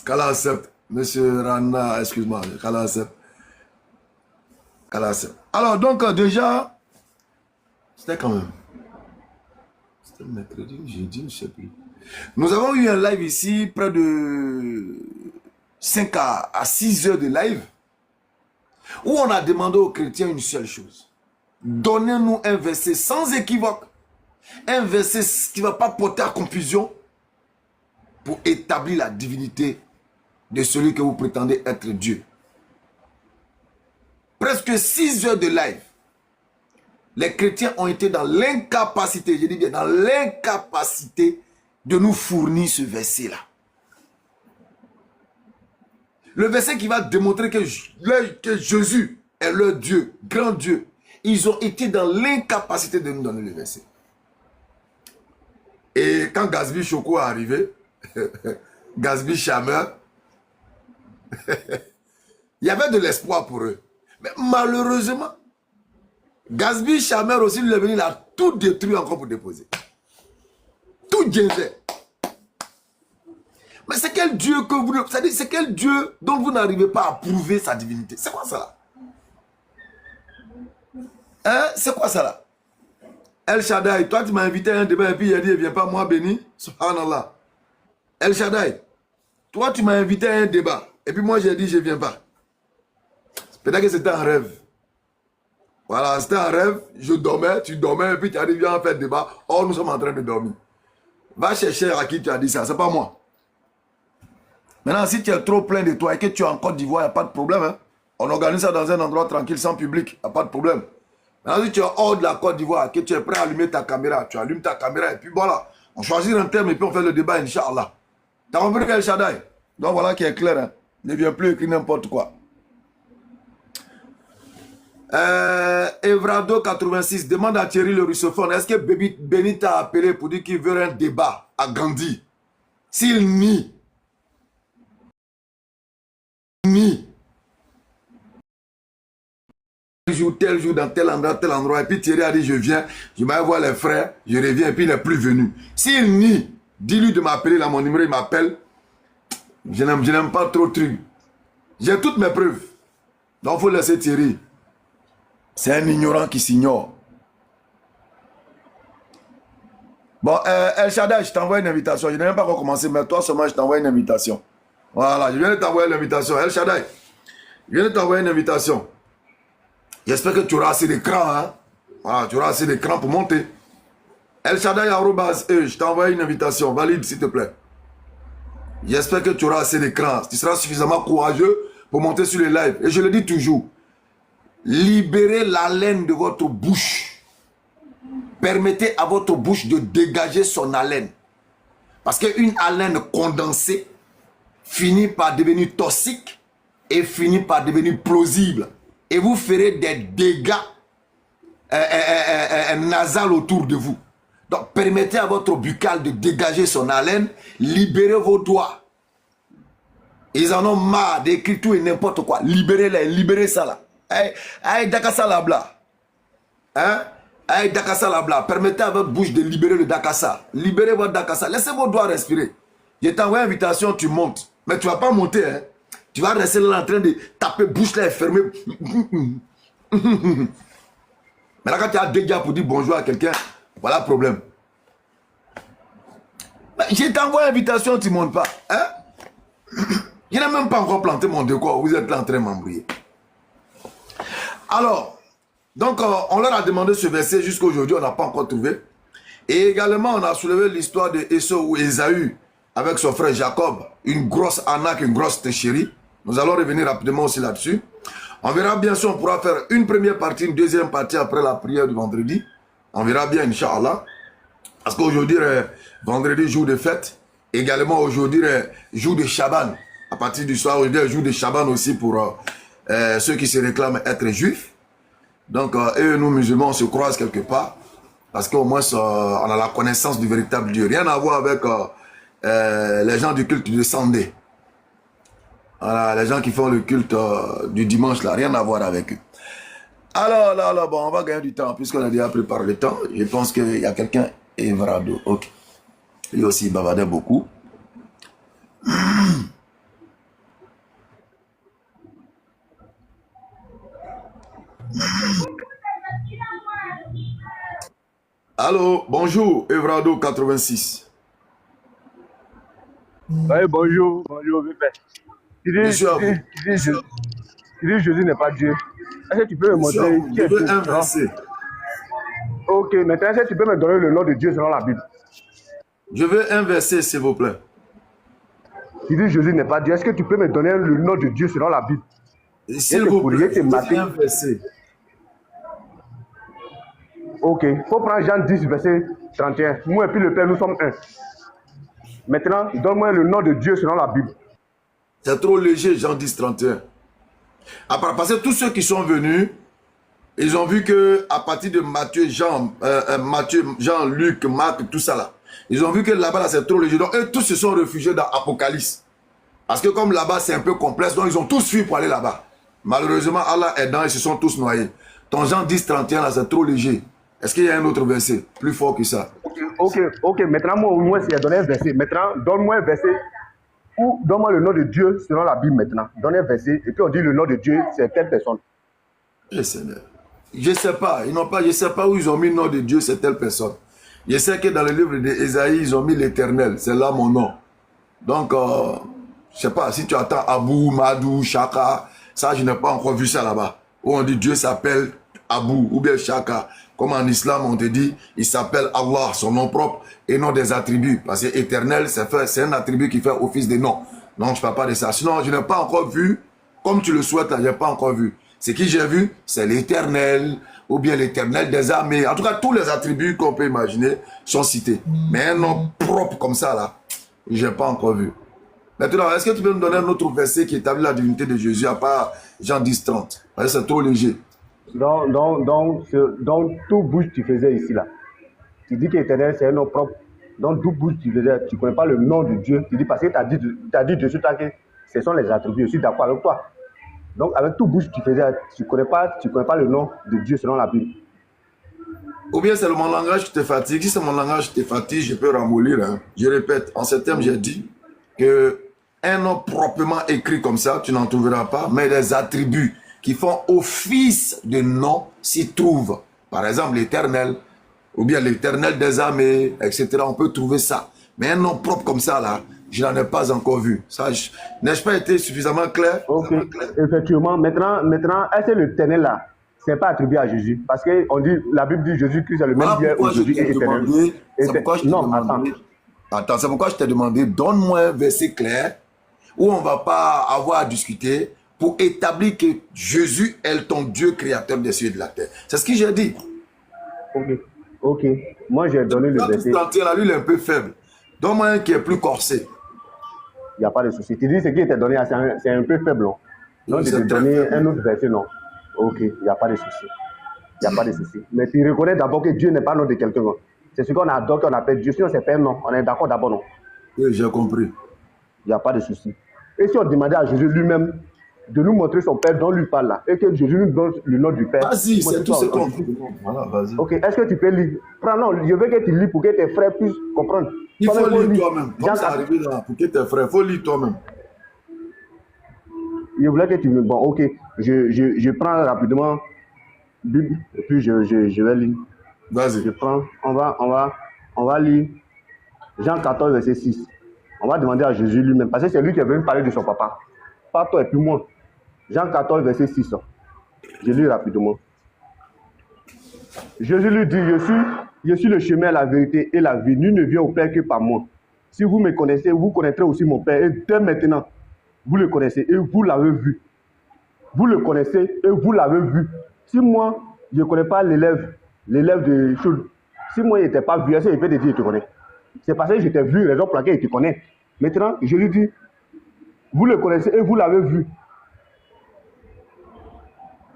Kala accepte. Monsieur Rana, excuse-moi. Kala accepte. Kala accepte. Alors, donc, déjà, c'était quand même. C'était mercredi, jeudi, je ne sais plus. Nous avons eu un live ici, près de 5 à 6 heures de live, où on a demandé aux chrétiens une seule chose. Donnez-nous un verset sans équivoque. Un verset qui ne va pas porter à confusion pour établir la divinité de celui que vous prétendez être Dieu. Presque 6 heures de live. Les chrétiens ont été dans l'incapacité, je dis bien dans l'incapacité de nous fournir ce verset-là. Le verset qui va démontrer que Jésus est leur Dieu, grand Dieu. Ils ont été dans l'incapacité de nous donner le verset. Et quand Gazbi Choco est arrivé, Gazbi Chamer, il y avait de l'espoir pour eux. Mais malheureusement, Gazbi Chamer aussi, il est venu, il a tout détruit encore pour déposer. Tout gêné. Mais c'est quel Dieu que vous... C'est-à-dire, c'est quel Dieu dont vous n'arrivez pas à prouver sa divinité? C'est quoi ça là? Hein? C'est quoi ça là? El Shaddai, toi tu m'as invité à un débat et puis il a dit, viens pas, moi béni. Subhanallah. El Shaddai, toi tu m'as invité à un débat et puis moi j'ai dit, je viens pas. Peut-être que c'était un rêve. Voilà, c'était un rêve, je dormais, tu dormais et puis tu as dit, viens faire débat. Or nous sommes en train de dormir. Va chercher à qui tu as dit ça, c'est pas moi. Maintenant, si tu es trop plein de toi et que tu es en Côte d'Ivoire, il n'y a pas de problème. Hein? On organise ça dans un endroit tranquille, sans public, il n'y a pas de problème. Maintenant, si tu es hors de la Côte d'Ivoire, que tu es prêt à allumer ta caméra, tu allumes ta caméra et puis voilà. On choisit un thème et puis on fait le débat, Inch'Allah. T'as compris El Shaddai? Donc voilà qui est clair. Hein? Ne viens plus écrire n'importe quoi. Evrado 86 demande à Thierry le russophone, est-ce que Béni t'a appelé pour dire qu'il veut un débat à Gandhi? S'il nie, tel jour, dans tel endroit, et puis Thierry a dit je viens, je vais voir les frères, je reviens, et puis il n'est plus venu. S'il nie, dis-lui de m'appeler, là mon numéro il m'appelle. Je n'aime pas trop truc. J'ai toutes mes preuves. Donc il faut laisser Thierry. C'est un ignorant qui s'ignore. Bon, El Shaddai, je t'envoie une invitation. Je n'ai même pas recommencé, mais toi seulement je t'envoie une invitation. Voilà, je viens de t'envoyer l'invitation. El Shaddai, je viens de t'envoyer une invitation. J'espère que tu auras assez d'écran. Hein? Voilà, tu auras assez d'écran pour monter. El Shaddai, je t'envoie une invitation. Valide, s'il te plaît. J'espère que tu auras assez d'écran. Tu seras suffisamment courageux pour monter sur les lives. Et je le dis toujours. Libérez l'haleine de votre bouche. Permettez à votre bouche de dégager son haleine. Parce qu'une haleine condensée finit par devenir toxique et finit par devenir plausible. Et vous ferez des dégâts nasales autour de vous. Donc permettez à votre buccal de dégager son haleine. Libérez vos doigts. Ils en ont marre d'écrire tout et n'importe quoi. Libérez-les, libérez ça là. Aïe, Dakassa Labla. Hein? Aïe, Dakassa Labla. Permettez à votre bouche de libérer le Dakassa. Libérez votre Dakassa. Laissez vos doigts respirer. Je t'envoie une invitation, tu montes. Mais tu ne vas pas monter. Hein? Tu vas rester là en train de taper bouche là et fermer. Mais là, quand tu as deux gars pour dire bonjour à quelqu'un, voilà le problème. Je t'envoie une invitation, tu ne montes pas. Hein? Je n'ai même pas encore planté mon décor. Vous êtes là en train de m'embrouiller. Alors, donc on leur a demandé ce verset jusqu'à aujourd'hui, on n'a pas encore trouvé. Et également, on a soulevé l'histoire de Esau ou Ésaü avec son frère Jacob, une grosse arnaque, une grosse técherie. Nous allons revenir rapidement aussi là-dessus. On verra bien si on pourra faire une première partie, une deuxième partie après la prière du vendredi. On verra bien, Inch'Allah. Parce qu'aujourd'hui, vendredi, jour de fête. Également, aujourd'hui, jour de Shaban. À partir du soir, aujourd'hui, jour de Shaban aussi pour ceux qui se réclament être juifs. Donc, eux, nous, musulmans, on se croise quelque part. Parce qu'au moins, on a la connaissance du véritable Dieu. Rien à voir avec les gens du culte de Sandé. Voilà, les gens qui font le culte du dimanche, là, rien à voir avec eux. Alors, là, bon, on va gagner du temps, puisqu'on a déjà préparé le temps. Je pense qu'il y a quelqu'un, Evrado, ok. Lui aussi, il bavardait beaucoup. Allô, bonjour, Evrado 86. Oui, bonjour, Vipet. Monsieur à vous. Tu dis Jésus n'est pas Dieu. Est-ce que tu peux me Monsieur à montrer vous, qui je est veux Dieu un selon... verset. Ok, maintenant, est-ce que tu peux me donner le nom de Dieu selon la Bible? Je veux un verset, s'il vous plaît. Tu dis Jésus n'est pas Dieu. Est-ce que tu peux me donner le nom de Dieu selon la Bible? S'il vous plaît, C'est je veux Matthieu. un verset. Ok, il faut prendre Jean 10, verset 31. Moi et puis le Père, nous sommes un. Maintenant, donne-moi le nom de Dieu selon la Bible. C'est trop léger, Jean 10, 31. Parce que tous ceux qui sont venus, ils ont vu que à partir de Matthieu, Jean, Luc, Marc, tout ça là, ils ont vu que là-bas, là, c'est trop léger. Donc, eux tous se sont réfugiés dans Apocalypse. Parce que comme là-bas, c'est un peu complexe, donc ils ont tous fui pour aller là-bas. Malheureusement, Allah aidant, ils se sont tous noyés. Ton Jean 10, 31, là, c'est trop léger. Est-ce qu'il y a un autre verset plus fort que ça? Ok. Maintenant, moi, s'il a donné un verset. Maintenant, donne-moi un verset ou donne-moi le nom de Dieu selon la Bible maintenant. Donne un verset et puis on dit le nom de Dieu, c'est telle personne. Eh Seigneur. Je ne sais pas. Je ne sais pas où ils ont mis le nom de Dieu, c'est telle personne. Je sais que dans le livre d'Ésaïe, ils ont mis l'Éternel. C'est là mon nom. Donc, je ne sais pas, si tu attends Abou, Madou, Chaka, ça, je n'ai pas encore vu ça là-bas. Où on dit Dieu s'appelle Abou ou bien Chaka. Comme en islam, on te dit, il s'appelle Allah, son nom propre, et non des attributs. Parce que éternel, c'est un attribut qui fait office de nom. Donc, je ne parle pas de ça. Sinon, je n'ai pas encore vu, comme tu le souhaites, je n'ai pas encore vu. Ce que j'ai vu, c'est l'éternel, ou bien l'éternel des armées. En tout cas, tous les attributs qu'on peut imaginer sont cités. Mais un nom propre comme ça, là, je n'ai pas encore vu. Maintenant, est-ce que tu peux me donner un autre verset qui établit la divinité de Jésus à part Jean 10, 30? Parce que c'est trop léger. Donc, tout bouge tu faisais ici là. Tu dis qu'éternel c'est un nom propre. Donc, tout bouge tu faisais, tu ne connais pas le nom de Dieu. Tu dis parce que tu as dit dessus que ce sont les attributs. Je suis d'accord avec toi. Donc, avec tout bouge tu faisais, tu ne connais pas le nom de Dieu selon la Bible. Ou bien c'est mon langage qui te fatigue. Si c'est mon langage qui te fatigue, je peux ramollir. Hein. Je répète, en ces termes, j'ai dit que un nom proprement écrit comme ça, tu n'en trouveras pas, mais les attributs qui font office de nom s'y trouvent. Par exemple, l'éternel, ou bien l'éternel des armées, etc. On peut trouver ça. Mais un nom propre comme ça, là, je n'en ai pas encore vu. Ça, n'ai-je pas été suffisamment clair? Ok, effectivement. Maintenant, est-ce que l'éternel là, ce n'est pas attribué à Jésus? Parce que on dit, la Bible dit Jésus-Christ est le même hier, aujourd'hui et éternel. C'est pourquoi je t'ai demandé. Attends, c'est pourquoi je t'ai demandé, donne-moi un verset clair où on ne va pas avoir à discuter pour établir que Jésus est ton Dieu créateur des cieux et de la terre. C'est ce que j'ai dit. Ok. Moi, j'ai donné le verset. Lui, il est un peu faible. Donne-moi un qui est plus corsé. Il n'y a pas de souci. Tu dis ce qui était donné, c'est un peu faible. Non? Donc, je t'ai donné un autre verset, non? Ok, il n'y a pas de souci. Il n'y a pas de souci. Mais tu reconnais d'abord que Dieu n'est pas le nom de quelqu'un. C'est ce qu'on adore, qu'on appelle Dieu. Sinon, c'est pas un nom. On est d'accord d'abord, non? Oui, j'ai compris. Il n'y a pas de souci. Et si on demandait à Jésus lui-même de nous montrer son Père dont lui parle là, et que Jésus nous donne le nom du Père. Vas-y, c'est tout ce qu'on veut. Voilà, vas-y. Ok, est-ce que tu peux lire? Prends, non, je veux que tu lis pour que tes frères puissent comprendre. Il faut lire toi-même. Comme ça arrive là, pour que tes frères, il faut lire toi-même. Je voulais que tu me... Bon, ok, je prends rapidement Bible, et puis je vais lire. Vas-y. Je prends, on va lire Jean 14, verset 6. On va demander à Jésus lui-même, parce que c'est lui qui est venu parler de son papa. Pas toi et puis moi. Jean 14, verset 6. Je lis rapidement. Jésus lui dit, je suis le chemin, la vérité et la vie. Nul ne vient au Père que par moi. Si vous me connaissez, vous connaîtrez aussi mon Père. Et dès maintenant, vous le connaissez et vous l'avez vu. Vous le connaissez et vous l'avez vu. Si moi, je ne connais pas l'élève de Choul, si moi, il n'était pas vu, est-ce que je peux te dire, il te connaît? C'est parce que je t'ai vu, raison pour laquelle il te connaît. Maintenant, je lui dis, vous le connaissez et vous l'avez vu.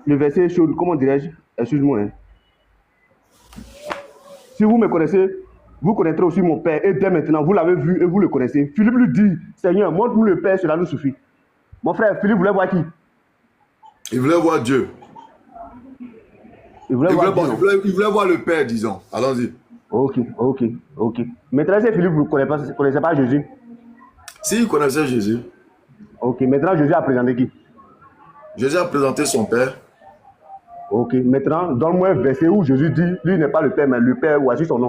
Le verset Choul, comment dirais-je? Excuse-moi. Hein. Si vous me connaissez, vous connaîtrez aussi mon Père. Et dès maintenant, vous l'avez vu et vous le connaissez. Philippe lui dit, Seigneur, montre-nous le Père, cela nous suffit. Mon frère, Philippe voulait voir qui? Il voulait voir Dieu. Il voulait voir le Père, disons. Allons-y. Ok. Maintenant, si Philippe ne connaissait pas Jésus? Si, il connaissait Jésus. Ok, maintenant Jésus a présenté qui? Jésus a présenté son Père. Ok, maintenant, donne-moi un verset où Jésus dit, lui n'est pas le Père, mais le Père, voici son nom.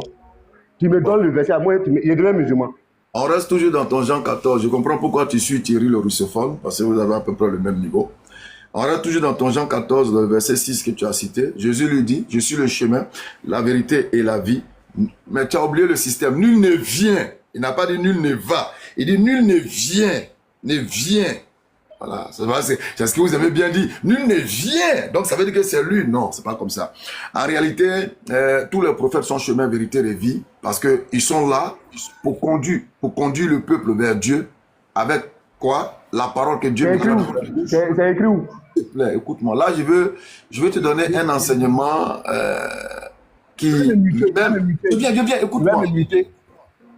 Tu me donnes le verset à moi, il est devenu musulman. On reste toujours dans ton Jean 14. Je comprends pourquoi tu suis Thierry le russophone, parce que vous avez à peu près le même niveau. On reste toujours dans ton Jean 14, le verset 6 que tu as cité. Jésus lui dit, je suis le chemin, la vérité et la vie. Mais tu as oublié le système. Nul ne vient. Il n'a pas dit nul ne va. Il dit nul ne vient. Ne vient. Voilà, c'est ce que vous avez bien dit. Nul ne vient. Donc ça veut dire que c'est lui. Non, c'est pas comme ça. En réalité, tous les prophètes sont chemin, vérité et vie parce qu'ils sont là pour conduire le peuple vers Dieu avec quoi? La parole que Dieu nous donne. C'est écrit où? S'il te plaît, écoute-moi. Là, je vais te donner un enseignement qui... Viens, écoute-moi.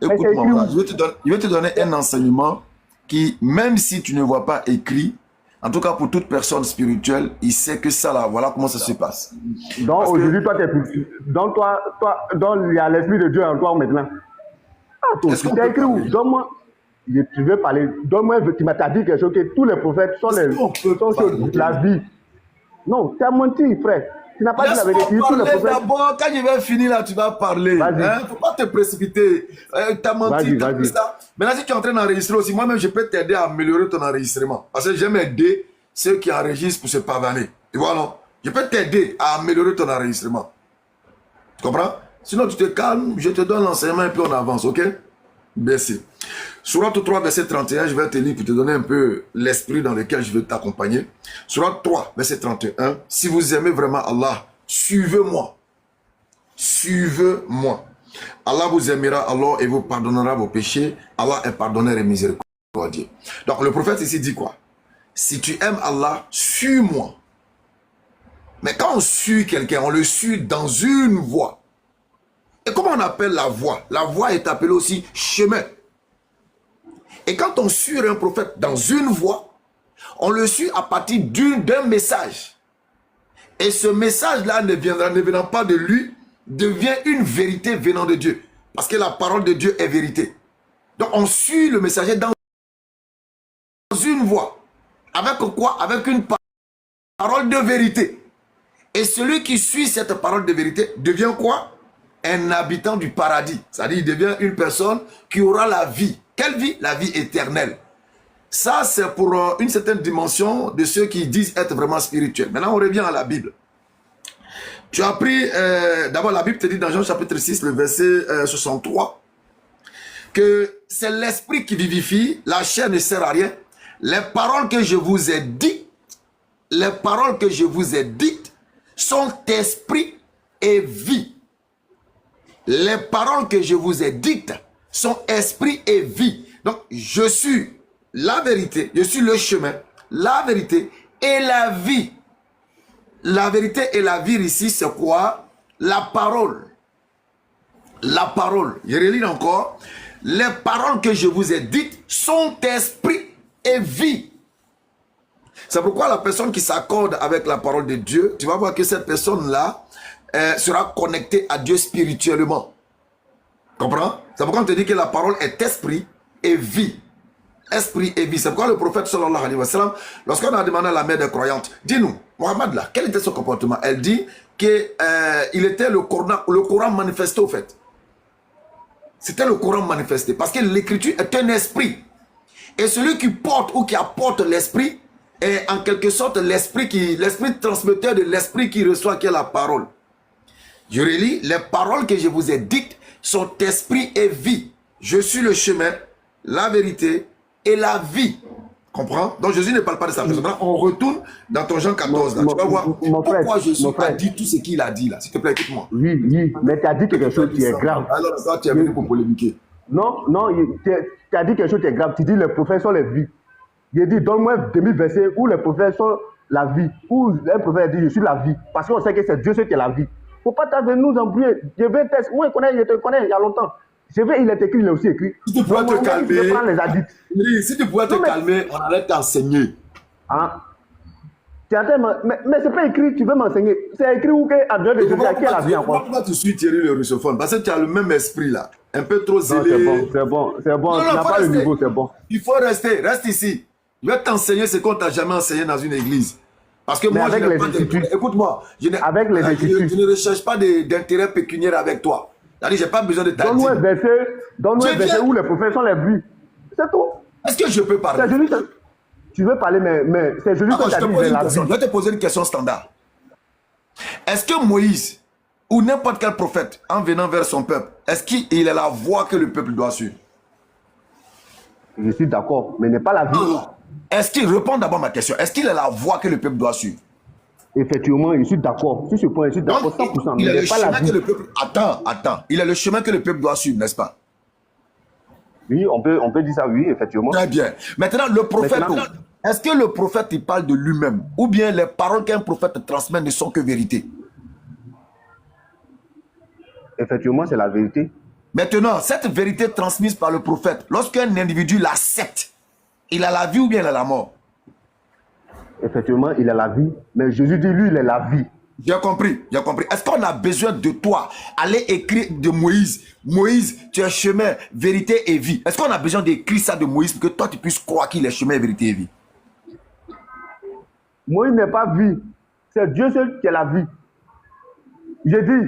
Écoute-moi, je vais te donner un enseignement qui, même si tu ne vois pas écrit, en tout cas pour toute personne spirituelle, il sait que ça là, voilà comment ça se passe. Donc aujourd'hui, toi, il y a l'Esprit de Dieu en toi maintenant. Ah, toi, tu as écrit où? Donne-moi. Tu veux parler. Donne-moi, tu m'as dit quelque chose que tous les prophètes sont la vie. Non, tu as menti, frère. Tu n'as pas dit la vérité. D'abord, quand je vais finir là, tu vas parler. Il ne faut pas te précipiter. Tu as menti. Ça. Maintenant, si tu es en train d'enregistrer aussi, moi-même, je peux t'aider à améliorer ton enregistrement. Parce que j'aime aider ceux qui enregistrent pour se pavaner. Tu vois, non? Je peux t'aider à améliorer ton enregistrement. Tu comprends? Sinon, tu te calmes, je te donne l'enseignement et puis on avance, ok? Merci. Sourate 3, verset 31, je vais te lire pour te donner un peu l'esprit dans lequel je veux t'accompagner. Sourate 3, verset 31. Si vous aimez vraiment Allah, suivez-moi. Suivez-moi. Allah vous aimera alors et vous pardonnera vos péchés. Allah est pardonneur et miséricordieux. Donc le prophète ici dit quoi? Si tu aimes Allah, suis-moi. Mais quand on suit quelqu'un, on le suit dans une voie. Et comment on appelle la voie? La voie est appelée aussi chemin. Et quand on suit un prophète dans une voie, on le suit à partir d'un message. Et ce message-là ne venant pas de lui, devient une vérité venant de Dieu. Parce que la parole de Dieu est vérité. Donc on suit le messager dans une voie. Avec quoi? Avec une parole de vérité. Et celui qui suit cette parole de vérité devient quoi? Un habitant du paradis. C'est-à-dire il devient une personne qui aura la vie. Quelle vie? La vie éternelle. Ça, c'est pour une certaine dimension de ceux qui disent être vraiment spirituels. Maintenant, on revient à la Bible. Tu as pris, d'abord la Bible te dit dans Jean chapitre 6, le verset 63, que c'est l'esprit qui vivifie, la chair ne sert à rien. Les paroles que je vous ai dites, sont esprit et vie. Les paroles que je vous ai dites sont esprit et vie. Donc, je suis la vérité, je suis le chemin, la vérité et la vie. La vérité et la vie ici, c'est quoi? La parole. La parole. Je relis encore. Les paroles que je vous ai dites sont esprit et vie. C'est pourquoi la personne qui s'accorde avec la parole de Dieu, tu vas voir que cette personne-là sera connectée à Dieu spirituellement. Comprends? C'est pourquoi on te dit que la parole est esprit et vie. Esprit et vie. C'est pourquoi le prophète sallallahu alayhi wa sallam, lorsqu'on a demandé à la mère des croyantes, dis-nous, Mohammed là, quel était son comportement? Elle dit qu'il était le Coran manifesté au fait. C'était le Coran manifesté. Parce que l'écriture est un esprit. Et celui qui porte ou qui apporte l'esprit est en quelque sorte l'esprit transmetteur de l'esprit qui reçoit, qui est la parole. Je relis, les paroles que je vous ai dites sont esprit et vie. Je suis le chemin, la vérité et la vie. Comprends? Donc Jésus ne parle pas de ça. On retourne dans ton Jean 14. Là. Tu vas voir pourquoi Jésus a dit tout ce qu'il a dit là. S'il te plaît, écoute-moi. Oui, mais tu as dit quelque chose qui est grave. Alors toi, tu es venu pour polémiquer. Non, tu as dit quelque chose qui est grave. Tu dis les prophètes sont les vies. Il dit, donne-moi demi-verset où les prophètes sont la vie. Où un prophète dit, je suis la vie. Parce qu'on sait que c'est Dieu ce qui est la vie. Il ne faut pas venir nous embrouiller. Je vais tester. Moi, je te connais il y a longtemps. Il est écrit, il est aussi écrit. Si tu pouvais te calmer, je prends les addicts. Oui, si tu pouvais te calmer, on allait t'enseigner. Ah. Mais c'est pas écrit, tu veux m'enseigner. C'est écrit où que à Dieu de Jésus, à qui est la vie encore. Pourquoi tu suis Thierry le russophone? Parce que tu as le même esprit là. Un peu trop zélé. C'est bon. Tu n'as pas le niveau, c'est bon. Il faut rester, reste ici. Je vais t'enseigner ce qu'on t'a jamais enseigné dans une église. Parce que Mais moi, je avec n'ai les pas instituts. d'intérêt. Écoute-moi, Avec les instituts. je ne recherche pas d'intérêt pécuniaire avec toi. C'est-à-dire, je n'ai pas besoin de ta Donne-nous un dîme. verset, donne-nous un Je verset viens. où les prophètes sont les vues. C'est tout. Est-ce que je peux C'est parler? Jésus. Tu veux parler, mais c'est Jésus Attends, qui je t'a te dit pose vers une la question. vie. Je vais te poser une question standard. Est-ce que Moïse, ou n'importe quel prophète, en venant vers son peuple, est-ce qu'il est la voie que le peuple doit suivre? Je suis d'accord, mais n'est pas la vie. Non. Est-ce qu'il répond d'abord à ma question? Est-ce qu'il est la voie que le peuple doit suivre? Effectivement, je suis d'accord. Sur ce point, je suis d'accord Donc, 100%, il mais est le n'est pas la chemin que vie. le peuple... Attends. Il est le chemin que le peuple doit suivre, n'est-ce pas? Oui, on peut dire ça, oui, effectivement. Très bien. Maintenant, le prophète... Maintenant- Est-ce que le prophète, il parle de lui-même? Ou bien les paroles qu'un prophète transmet ne sont que vérité? Effectivement, c'est la vérité. Maintenant, cette vérité transmise par le prophète, lorsqu'un individu l'accepte, il a la vie ou bien il a la mort? Effectivement, il est la vie. Mais Jésus dit, lui, il est la vie. J'ai compris. Est-ce qu'on a besoin de toi aller écrire de Moïse? Moïse, tu es chemin, vérité et vie. Est-ce qu'on a besoin d'écrire ça de Moïse pour que toi tu puisses croire qu'il est chemin, vérité et vie? Moïse n'est pas vie. C'est Dieu seul qui est la vie. J'ai dit,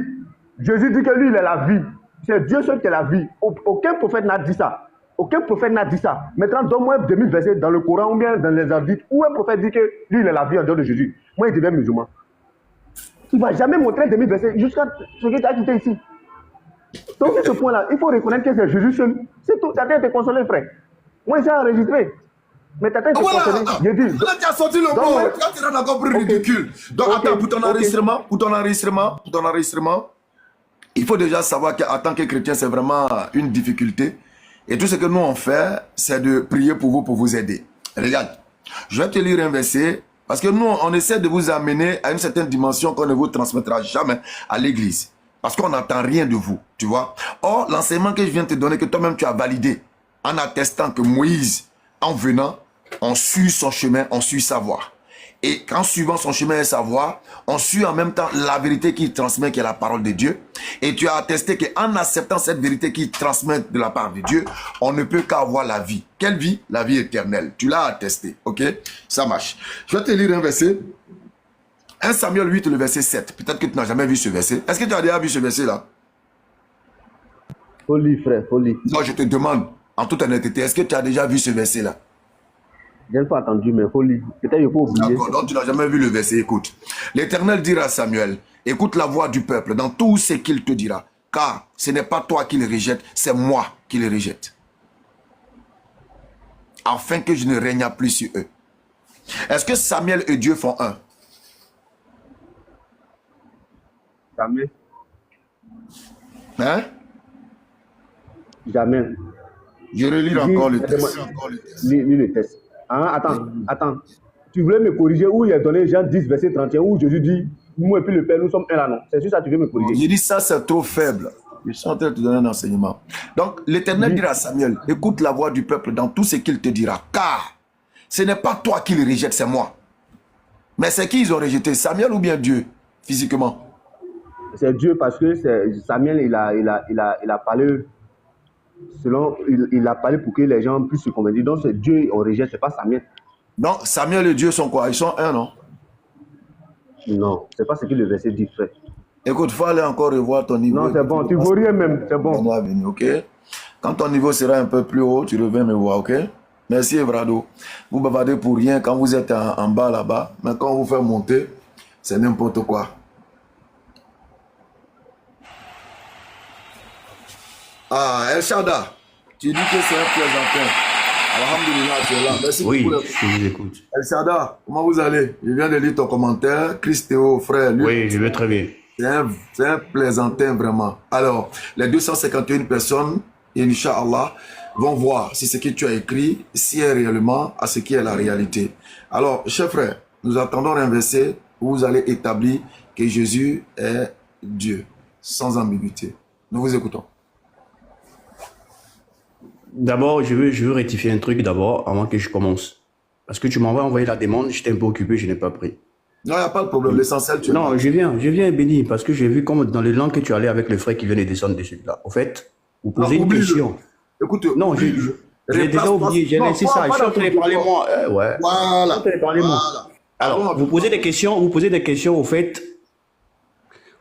Jésus dit que lui, il est la vie. C'est Dieu seul qui est la vie. Aucun prophète n'a dit ça. Aucun prophète n'a dit ça. Maintenant, donne-moi 2000 versets dans le Coran ou bien dans les hadiths où un prophète dit que lui, il est la vie en dehors de Jésus. Moi, il devient musulman. Tu ne vas jamais montrer 2000 versets jusqu'à ce que tu as quitté ici. Donc, sur ce point-là, il faut reconnaître que c'est Jésus seul. C'est tout. T'as été consolé, frère. Moi, j'ai enregistré. Mais t'as été consolé. J'ai dit. Là, tu as sorti le Donc, mot. ouais. Quand tu es encore plus Ok. ridicule. Donc, Ok. attends, pour ton Ok. enregistrement, il faut déjà savoir qu'en tant que chrétien, c'est vraiment une difficulté. Et tout ce que nous on fait, c'est de prier pour vous aider. Regarde, je vais te lire un verset, parce que nous, on essaie de vous amener à une certaine dimension qu'on ne vous transmettra jamais à l'église. Parce qu'on n'attend rien de vous, tu vois. Or, l'enseignement que je viens de te donner, que toi-même tu as validé, en attestant que Moïse, en venant, on suit son chemin, on suit sa voie. Et en suivant son chemin et sa voie, on suit en même temps la vérité qu'il transmet, qui est la parole de Dieu. Et tu as attesté qu'en acceptant cette vérité qu'il transmet de la part de Dieu, on ne peut qu'avoir la vie. Quelle vie? La vie éternelle. Tu l'as attesté, ok? Ça marche. Je vais te lire un verset. 1 Samuel 8, le verset 7. Peut-être que tu n'as jamais vu ce verset. Est-ce que tu as déjà vu ce verset-là? Faut lire, frère, faut lire. Non, je te demande, en toute honnêteté, est-ce que tu as déjà vu ce verset-là? Je n'ai pas entendu, mais faut lire. Peut-être qu'il faut oublier. D'accord, donc tu n'as jamais vu le verset, écoute. L'Éternel dira à Samuel, écoute la voix du peuple dans tout ce qu'il te dira, car ce n'est pas toi qui le rejette, c'est moi qui le rejette. Afin que je ne règne plus sur eux. Est-ce que Samuel et Dieu font un? Jamais. Hein? Jamais. Je relis Dis- encore le texte. Lis le texte. Ah, attends. Tu voulais me corriger où il a donné Jean 10, verset 31, où Jésus dit, moi et puis le Père, nous sommes un là, non? C'est sur ça que tu veux me corriger. J'ai dit ça, c'est trop faible. Je suis en train de te donner un enseignement. Donc, l'Éternel dira à Samuel, écoute la voix du peuple dans tout ce qu'il te dira, car ce n'est pas toi qui le rejette, c'est moi. Mais c'est qui ils ont rejeté, Samuel ou bien Dieu, physiquement? C'est Dieu parce que Samuel, il a parlé selon, il a parlé pour que les gens puissent se convaincre. Donc c'est Dieu, on rejette, c'est pas Samuel. Donc, Samuel et Dieu sont quoi? Ils sont un, non? Non, c'est pas ce que le verset dit, frère. Écoute, il faut aller encore revoir ton niveau. Non, c'est bon, tu ne vaux rien même, c'est bon. On va venir, ok? Quand ton niveau sera un peu plus haut, tu reviens me voir, ok? Merci, Evrado. Vous bavardez pour rien quand vous êtes en bas là-bas, mais quand on vous fait monter, c'est n'importe quoi. Ah, El Shada, tu dis que c'est un plaisantin. Alhamdulillah, tu es là. Merci Oui, beaucoup. je vous écoute. El Shada, comment vous allez? Je viens de lire ton commentaire. Christéo, frère, lui, Oui, je vais très bien. c'est un plaisantin vraiment. Alors, les 251 personnes, Inch'Allah, vont voir si ce que tu as écrit, si est réellement à ce qui est la réalité. Alors, chers frères, nous attendons un verset où vous allez établir que Jésus est Dieu, sans ambiguïté. Nous vous écoutons. D'abord, je veux rectifier un truc d'abord avant que je commence. Parce que tu m'envoies envoyer la demande, j'étais un peu occupé, je n'ai pas pris. Non, il n'y a pas de problème. L'essentiel, tu es Non, là. je viens béni, parce que j'ai vu comme dans les langues que tu allais avec le frère qui vient de descendre dessus là. Au fait, vous Non, posez une oublie-le. question. Écoute, Non, j'ai déjà oublié, j'ai Non, laissé pas- ça, pas je suis dans en train de ton parler propos. moi. Ouais. Voilà. Je suis en train de parler moi. Voilà. Alors, vous posez des questions au fait,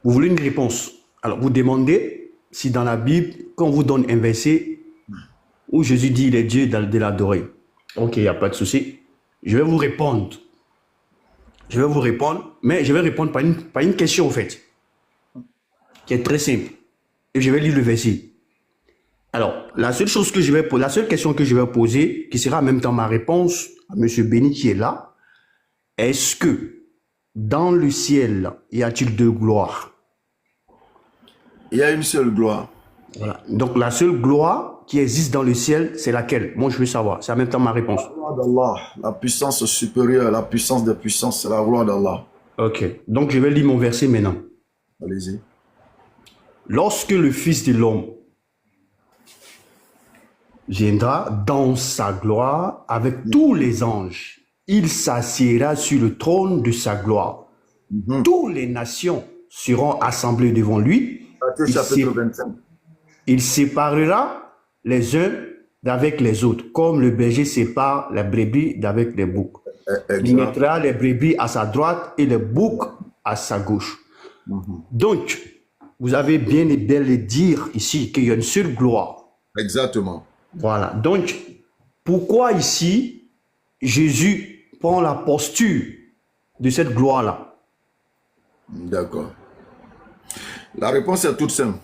vous voulez une réponse. Alors, vous demandez si dans la Bible, quand on vous donne un verset où Jésus dit il est Dieu de l'adorer. Ok, il n'y a pas de souci. Je vais vous répondre. Mais je vais répondre par une question, au fait, qui est très simple. Et je vais lire le verset. Alors, la seule question que je vais poser, qui sera en même temps ma réponse à M. Béni qui est là, est-ce que dans le ciel, y a-t-il deux gloires? Il y a une seule gloire. Voilà. Donc, la seule gloire qui existe dans le ciel, c'est laquelle? Moi, je veux savoir. C'est en même temps ma réponse. La gloire d'Allah, la puissance supérieure, la puissance des puissances, c'est la gloire d'Allah. Ok. Donc, je vais lire mon verset maintenant. Allez-y. Lorsque le Fils de l'homme viendra dans sa gloire avec tous les anges, il s'assiera sur le trône de sa gloire. Toutes les nations seront assemblées devant lui. Matthieu chapitre 25. Il séparera les uns d'avec les autres, comme le berger sépare les brebis d'avec les boucs. Il mettra les brebis à sa droite et les boucs à sa gauche. Donc, vous avez bien et bel dire ici qu'il y a une seule gloire. Exactement. Voilà. Donc, pourquoi ici, Jésus prend la posture de cette gloire-là? D'accord. La réponse est toute simple.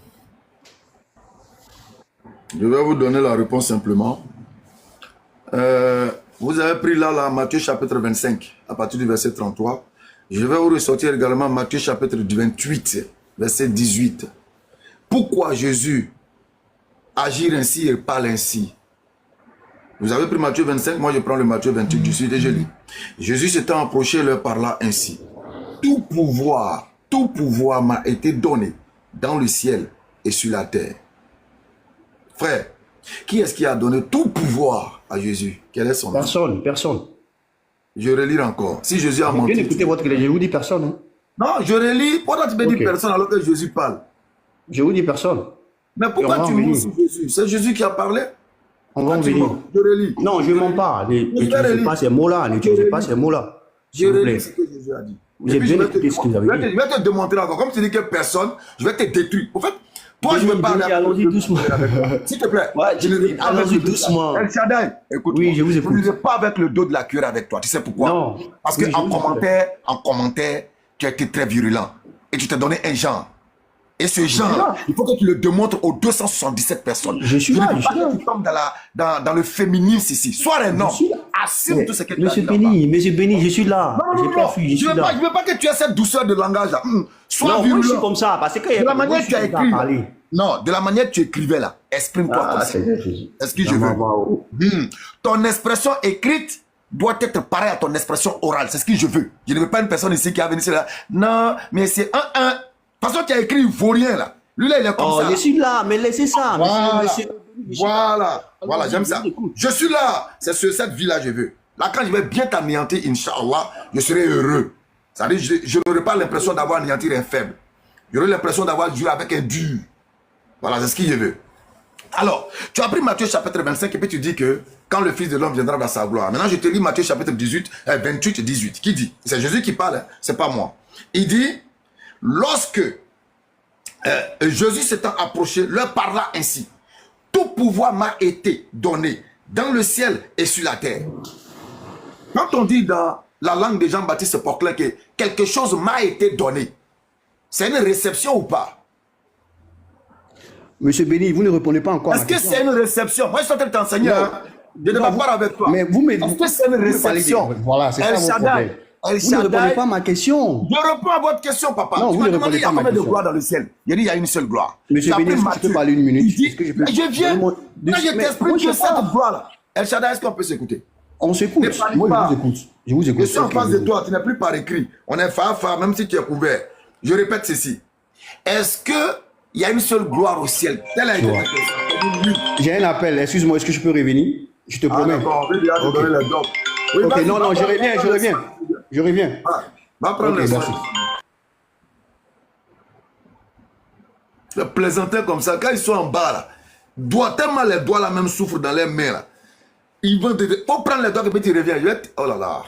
Je vais vous donner la réponse simplement. Vous avez pris là Matthieu chapitre 25, à partir du verset 33. Je vais vous ressortir également Matthieu chapitre 28, verset 18. Pourquoi Jésus agit ainsi et parle ainsi? Vous avez pris Matthieu 25, moi je prends le Matthieu 28 du suite et je lis. Jésus s'étant approché leur parla ainsi. Tout pouvoir m'a été donné dans le ciel et sur la terre. Frère, qui est-ce qui a donné tout pouvoir à Jésus? Quel est son nom? Personne. Je relis encore. Si Jésus a menti. Bien écoutez votre je vous dis personne. Hein? Non, je relis. Pourquoi tu me dis personne alors que Jésus parle? Je vous dis personne. Mais pourquoi tu mens sur Jésus? C'est Jésus qui a parlé? On va en venir. Je relis. Non, je ne mens pas. N'utilisez pas ces mots-là. N'utilisez pas ces mots-là. Je relis ce que Jésus a dit. Vous avez bien écouté ce que vous avez dit. Je vais te démontrer encore. Comme tu dis que personne, je vais te détruire. En fait, toi, je vais parler avec toi. Allons-y doucement. S'il te plaît. Allons-y doucement. El Shaddai, écoute. Oui, je vous écoute. Je ne vais pas avec le dos de la cuillère avec toi. Tu sais pourquoi? Non. Parce qu'en commentaire, tu as été très virulent. Et tu t'es donné un genre. Et ce genre, il faut que tu le démontres aux 277 personnes. Je suis là. Je ne veux pas que tu tombes dans le féminisme ici. Sois un homme. Assume tout ce que tu as dit. Monsieur Béni, je suis là. Non. Je ne veux pas que tu aies cette douceur de langage là. Sois virulent. Moi je suis comme ça. Parce que de la manière que tu as écrit. Non, de la manière que tu écrivais là. Exprime-toi comme ça. Est-ce que je veux? Ton expression écrite doit être pareille à ton expression orale. C'est ce que je veux. Je ne veux pas une personne ici qui a venu là. Non, mais c'est un. De toute façon, tu as écrit, il ne faut rien là. Lui là, il est comme ça. Je suis là, mais laissez ça. Voilà, j'aime ça. Je suis là. C'est sur cette vie-là que je veux. Là, quand je vais bien t'anéantir, Inch'Allah, je serai heureux. C'est-à-dire, je n'aurai pas l'impression d'avoir anéanti un faible. J'aurai l'impression d'avoir joué avec un dur. Voilà, c'est ce que je veux. Alors, tu as pris Matthieu chapitre 25 et puis tu dis que quand le Fils de l'homme viendra dans sa gloire. Maintenant, je te lis Matthieu chapitre 28, 18. Qui dit? C'est Jésus qui parle, hein? C'est pas moi. Il dit, lorsque Jésus s'étant approché, leur parla ainsi. Tout pouvoir m'a été donné dans le ciel et sur la terre. Quand on dit dans la langue de Jean-Baptiste Poclin que quelque chose m'a été donné, c'est une réception ou pas? Monsieur Béni, vous ne répondez pas encore. Est-ce que c'est une réception? Moi, je suis en train de t'enseigner. Je ne vais pas parler avec toi. Mais vous me Est-ce que c'est une réception? Voilà, c'est ça mon problème. Vous ne répondez pas à ma question. Je réponds à votre question, papa. Non, tu vous ne m'as demandé répondez il y a pas à ma combien de question. gloires dans le ciel? Il a dit il y a une seule gloire. Monsieur Béni, est-ce que je peux parler une minute? Je viens. Quand je t'exprime que cette gloire-là. El Shaddai, est-ce qu'on peut s'écouter? On s'écoute. Moi, je vous écoute. Je vous écoute. Je suis en face de toi, tu n'es plus par écrit. On est phare, même si tu es couvert. Je répète ceci. Est-ce que il y a une seule gloire au ciel? Telle a été la question. J'ai un appel. Excuse-moi, est-ce que je peux revenir? Je te promets. D'accord, on va déjà te donner les dons. Oui, ok, non, je reviens. Je reviens. Va prendre les merci. Les plaisantins comme ça, quand ils sont en bas là, tellement les doigts là même souffrent dans les mains là. Ils vont te dire, faut prendre les doigts et puis tu reviens. Oh là là.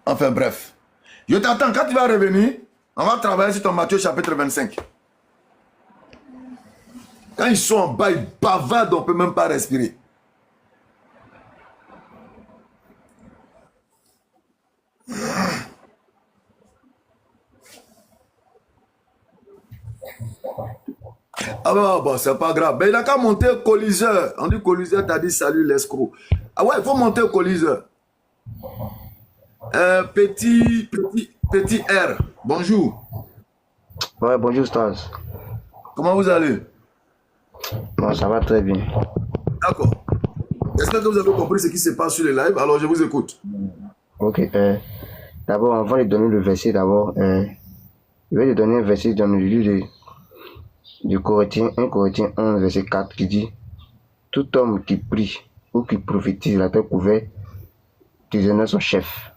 Enfin bref. Je t'attends. Quand tu vas revenir, on va travailler sur ton Matthieu chapitre 25. Quand ils sont en bas, ils bavardent, on ne peut même pas respirer. Ah bon, c'est pas grave. Mais il a qu'à monter au coliseur. On dit coliseur, t'as dit salut l'escroc. Ah ouais, il faut monter au coliseur. Petit R, bonjour. Ouais, bonjour Stas. Comment vous allez? Bon, ça va très bien. D'accord. J'espère que vous avez compris ce qui se passe sur le live. Alors, je vous écoute. Ok. D'abord, avant de donner le verset, je vais te donner un verset dans le livre de Corinthiens, 1 Corinthiens 11, verset 4, qui dit: tout homme qui prie ou qui prophétise la tête couverte déshonore son chef.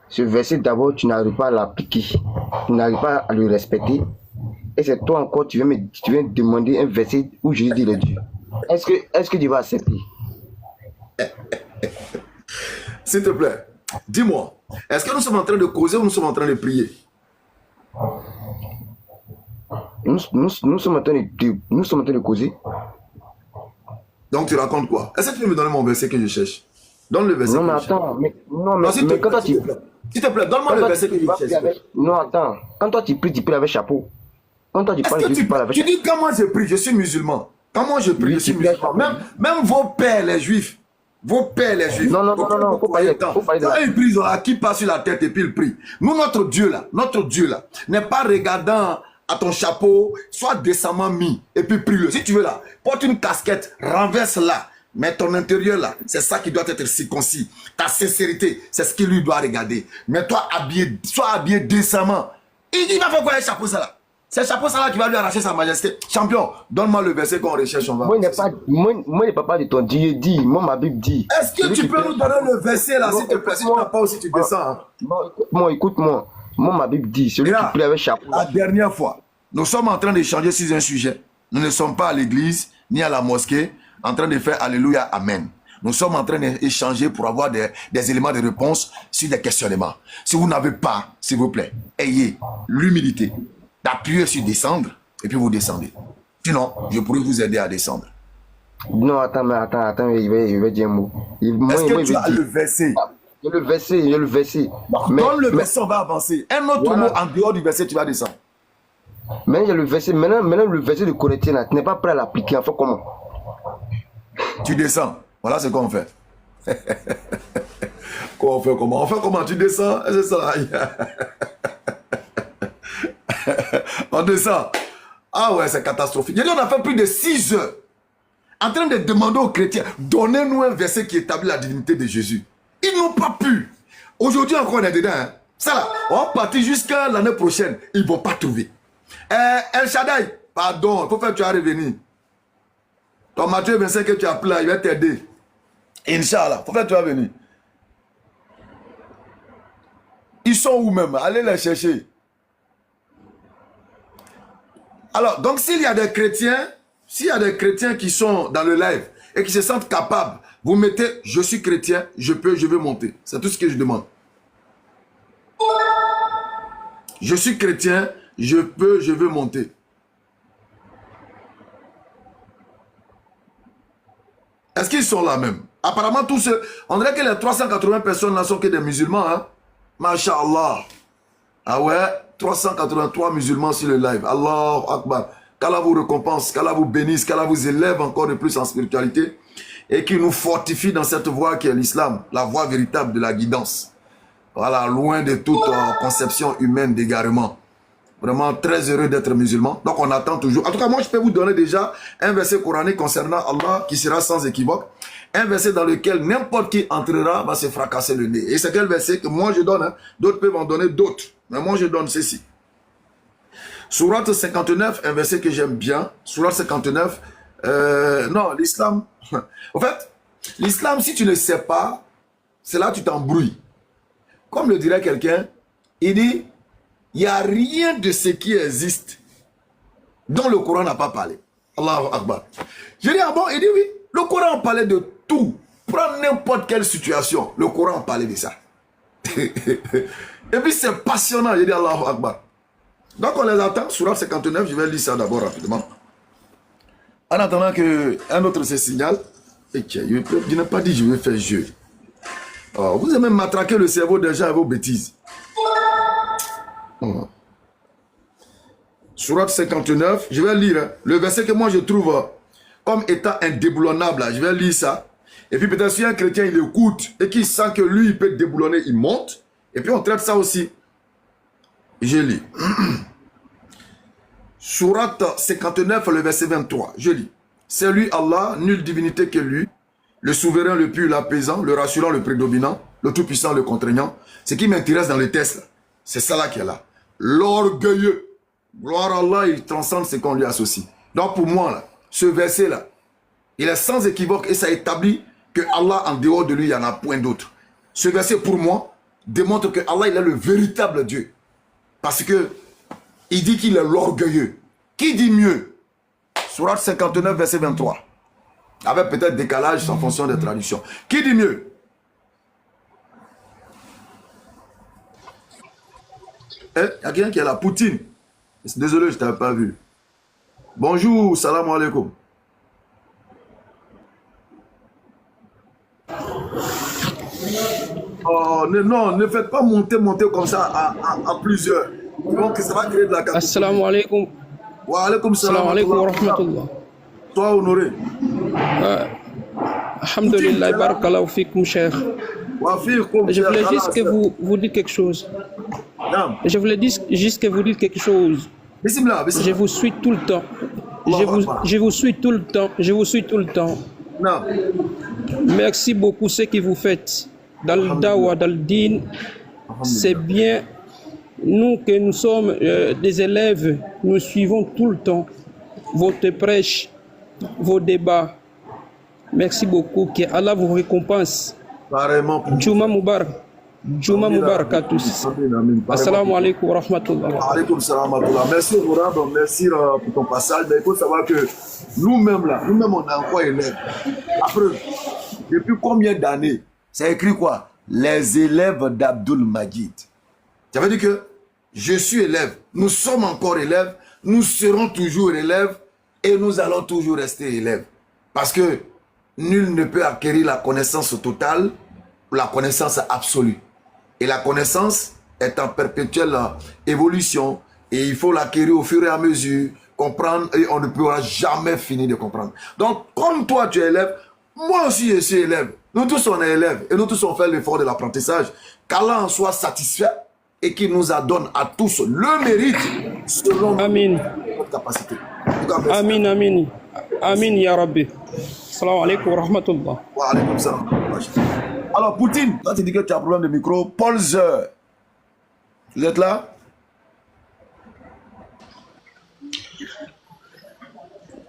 Ce verset, d'abord, tu n'arrives pas à l'appliquer, tu n'arrives pas à le respecter. Et c'est toi encore, tu viens demander un verset où Jésus dit le Dieu. Est-ce que tu vas accepter? S'il te plaît, dis-moi, est-ce que nous sommes en train de causer ou nous sommes en train de prier? Nous sommes en train de causer. Donc tu racontes quoi? Est-ce que tu peux me donner mon verset que je cherche? Donne le verset. Non, mais attends, mais quand toi tu... S'il te plaît, donne-moi le verset que je cherche. Non, attends, quand toi tu pries avec chapeau. Quand toi tu parles, tu parles avec chapeau. Tu dis comment je prie, je suis musulman. Comment je prie, je suis musulman. Même vos pères, les juifs. Vos pères, les juifs. Non, faut parler de ça. Ils prient, qui passe sur la tête et puis ils prient. Nous, notre Dieu là, n'est pas regardant à ton chapeau, soit décemment mis, et puis prie-le. Si tu veux là, porte une casquette, renverse-la, mais ton intérieur là, c'est ça qui doit être circoncis. Ta sincérité, c'est ce qu'il lui doit regarder. Mais toi, sois habillé décemment. Il va faire quoi avec chapeau ça là? C'est chapeau ça là qui va lui arracher sa majesté. Champion, donne-moi le verset qu'on recherche, on va. Moi, il n'est pas de ton Dieu dit, moi, ma Bible dit. Est-ce que tu peux nous donner le verset là, s'il te plaît? Si tu n'as pas aussi, tu descends. Hein. Non, écoute-moi. Moi, ma Bible dit, celui qui prie avec chapeau. La dernière fois, nous sommes en train d'échanger sur un sujet. Nous ne sommes pas à l'église, ni à la mosquée, en train de faire Alléluia, Amen. Nous sommes en train d'échanger pour avoir des éléments de réponse sur des questionnements. Si vous n'avez pas, s'il vous plaît, ayez l'humilité d'appuyer sur descendre et puis vous descendez. Sinon, je pourrais vous aider à descendre. Non, attends, il va dire un mot. Est-ce que tu as le verset? Il y a le verset. Dans le verset, on va avancer. Un autre mot en dehors du verset, tu vas descendre. Mais il y a le verset. Maintenant le verset de Corinthiens, là, tu n'es pas prêt à l'appliquer. Enfin, comment? Tu descends. Voilà ce qu'on fait. Comment on fait comment? On fait comment? Tu descends? C'est ça. On descend. Ah ouais, c'est catastrophique. Il y a dit, on a fait plus de 6 heures en train de demander aux chrétiens, donnez-nous un verset qui établit la divinité de Jésus. Ils n'ont pas pu. Aujourd'hui encore, on est dedans. Hein. Ça là, on va partir jusqu'à l'année prochaine. Ils ne vont pas trouver. El Shaddai, pardon, il faut faire que tu vas revenir. Ton Matthieu 25 que tu as appelé, il va t'aider. Inch'Allah, il faut faire que tu vas venir. Ils sont où même? Allez les chercher. Alors, donc s'il y a des chrétiens, qui sont dans le live et qui se sentent capables, vous mettez, je suis chrétien, je veux monter. C'est tout ce que je demande. Je suis chrétien, je veux monter. Est-ce qu'ils sont là même? Apparemment, tous ceux, on dirait que les 380 personnes ne sont que des musulmans. Hein? Masha'Allah. Ah ouais, 383 musulmans sur le live. Allahu Akbar. Qu'Allah vous récompense, qu'Allah vous bénisse, qu'Allah vous élève encore de plus en spiritualité et qui nous fortifie dans cette voie qui est l'islam, la voie véritable de la guidance. Voilà, loin de toute conception humaine d'égarement. Vraiment très heureux d'être musulman. Donc on attend toujours. En tout cas, moi je peux vous donner déjà un verset coranique concernant Allah qui sera sans équivoque. Un verset dans lequel n'importe qui entrera va se fracasser le nez. Et c'est quel verset que moi je donne. Hein? D'autres peuvent en donner d'autres. Mais moi je donne ceci. Sourate 59, un verset que j'aime bien. Sourate 59. Non, l'islam. En fait, l'islam, si tu ne sais pas, c'est là que tu t'embrouilles. Comme le dirait quelqu'un, il dit, il n'y a rien de ce qui existe dont le Coran n'a pas parlé. Allahu Akbar. Je dis, ah bon, il dit oui. Le Coran parlait de tout. Prends n'importe quelle situation. Le Coran parlait de ça. Et puis c'est passionnant, il dit Allahu Akbar. Donc on les attend, Sourate 59, je vais lire ça d'abord rapidement. En attendant qu'un autre se signale, et je n'ai pas dit je vais faire jeu. Oh, vous aimez matraquer le cerveau des gens avec vos bêtises. Oh. Sourate 59, je vais lire hein, le verset que moi je trouve comme étant indéboulonnable. Je vais lire ça. Et puis peut-être si un chrétien il écoute et qu'il sent que lui il peut déboulonner, il monte. Et puis on traite ça aussi. Je lis. Sourate 59, le verset 23. Je lis. C'est lui Allah, nulle divinité que lui, le souverain, le pur, l'apaisant, le rassurant, le prédominant, le tout-puissant, le contraignant. Ce qui m'intéresse dans le texte, c'est ça là qui est là. L'orgueilleux. Gloire à Allah, il transcende ce qu'on lui associe. Donc pour moi, là, ce verset-là, il est sans équivoque et ça établit que Allah, en dehors de lui, il n'y en a point d'autre. Ce verset, pour moi, démontre que Allah, il est le véritable Dieu. Parce que il dit qu'il est l'orgueilleux. Qui dit mieux? Sourate 59, verset 23. Avec peut-être décalage en fonction des traductions. Qui dit mieux? Il y a quelqu'un qui est là, Poutine. Désolé, je ne t'avais pas vu. Bonjour, salam alaikum. Oh, non, ne faites pas monter comme ça à plusieurs. Donc ça va créer de la cacophonie. Assalamu alaikum. Wa alaikum salam wa rahmatullah. Toi honoré. Alhamdulillah, barakallahu fikum, cher. Je voulais juste que vous dites quelque chose. Je voulais juste que vous dites quelque chose. Bismillah, bismillah. Je vous suis tout le temps. Je vous suis tout le temps. Je vous suis tout le temps. Non. Merci beaucoup ce que vous faites. Dans le dawa, dans le din, c'est bien. Nous que nous sommes des élèves, nous suivons tout le temps votre prêche, vos débats. Merci beaucoup. Que Allah vous récompense. Carrément. Juma Mubarak. Juma Mubarak à tous. Assalamu alaikum wa rahmatullah. Wa alaikum salam wa rahmatullah. Merci Laurent, donc merci pour ton passage. Mais il faut savoir que nous-mêmes là, nous-mêmes on est encore élèves. Après, depuis combien d'années, c'est écrit quoi? Les élèves d'Abdul Majid. Ça veut dire que je suis élève, nous sommes encore élèves, nous serons toujours élèves et nous allons toujours rester élèves. Parce que nul ne peut acquérir la connaissance totale ou la connaissance absolue. Et la connaissance est en perpétuelle évolution et il faut l'acquérir au fur et à mesure, comprendre et on ne pourra jamais finir de comprendre. Donc, comme toi tu es élève, moi aussi je suis élève. Nous tous on est élèves et nous tous on fait l'effort de l'apprentissage. Qu'Allah en soit satisfait et qu'il nous adonne à tous le mérite selon notre capacité. Amin, amin. Amin, ya Rabbi. Salam alaikum wa rahmatullah. Wa alaikum salam. Alors, Poutine, quand tu dis que tu as un problème de micro, Paul Zer, vous êtes là?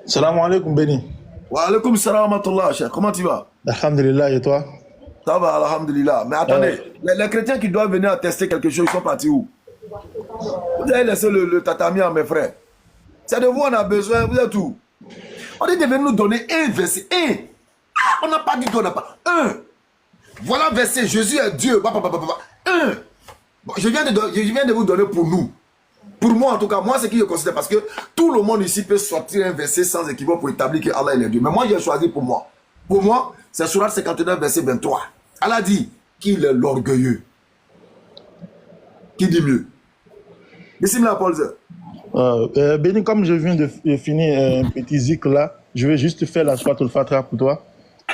Salam alaikum, Béni. Wa alaikum salam wa rahmatullah, cher. Comment tu vas? Alhamdulillah, et toi? Ça va, alhamdulillah. Mais attendez, les chrétiens qui doivent venir attester quelque chose, ils sont partis où? Vous avez laissé le tatami à mes frères. C'est de vous on a besoin, vous êtes où? On est venu nous donner un verset. Un. Ah, on n'a pas dit qu'on n'a pas. Un. Voilà verset, Jésus est Dieu. Un. Bon, je viens de vous donner pour nous. Pour moi, en tout cas, moi, c'est qui je considère. Parce que tout le monde ici peut sortir un verset sans équivoque pour établir que Allah est Dieu. Mais moi, j'ai choisi pour moi. Pour moi, c'est Sourate 59, verset 23. Allah dit qu'il est l'orgueilleux. Qui dit mieux? Bismillah, Paul Zer. Béni, comme je viens de finir un petit zikr là, je vais juste faire la Sourate al-Fatiha pour toi.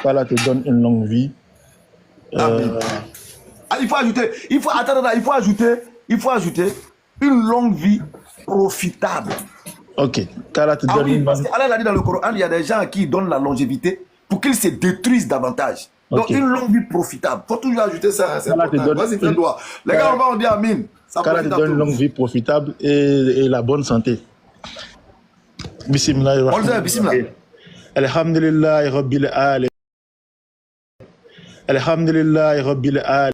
Allah te donne une longue vie. Ah, il faut ajouter, il faut ajouter une longue vie profitable. Ok. Qu'Allah te donne oui, parce qu'Allah a dit dans le Coran, il y a des gens à qui il donne la longévité pour qu'ils se détruisent davantage. Donc une longue vie profitable. Il faut toujours ajouter ça. Vas-y, fais droit. Les gars, on va dire Amin. Qu'Allah te donne une longue vie profitable et la bonne santé. Bismillah. Bismillah. Alhamdulillah Rabbil Alamin. Alhamdulillah Rabbil Alamin.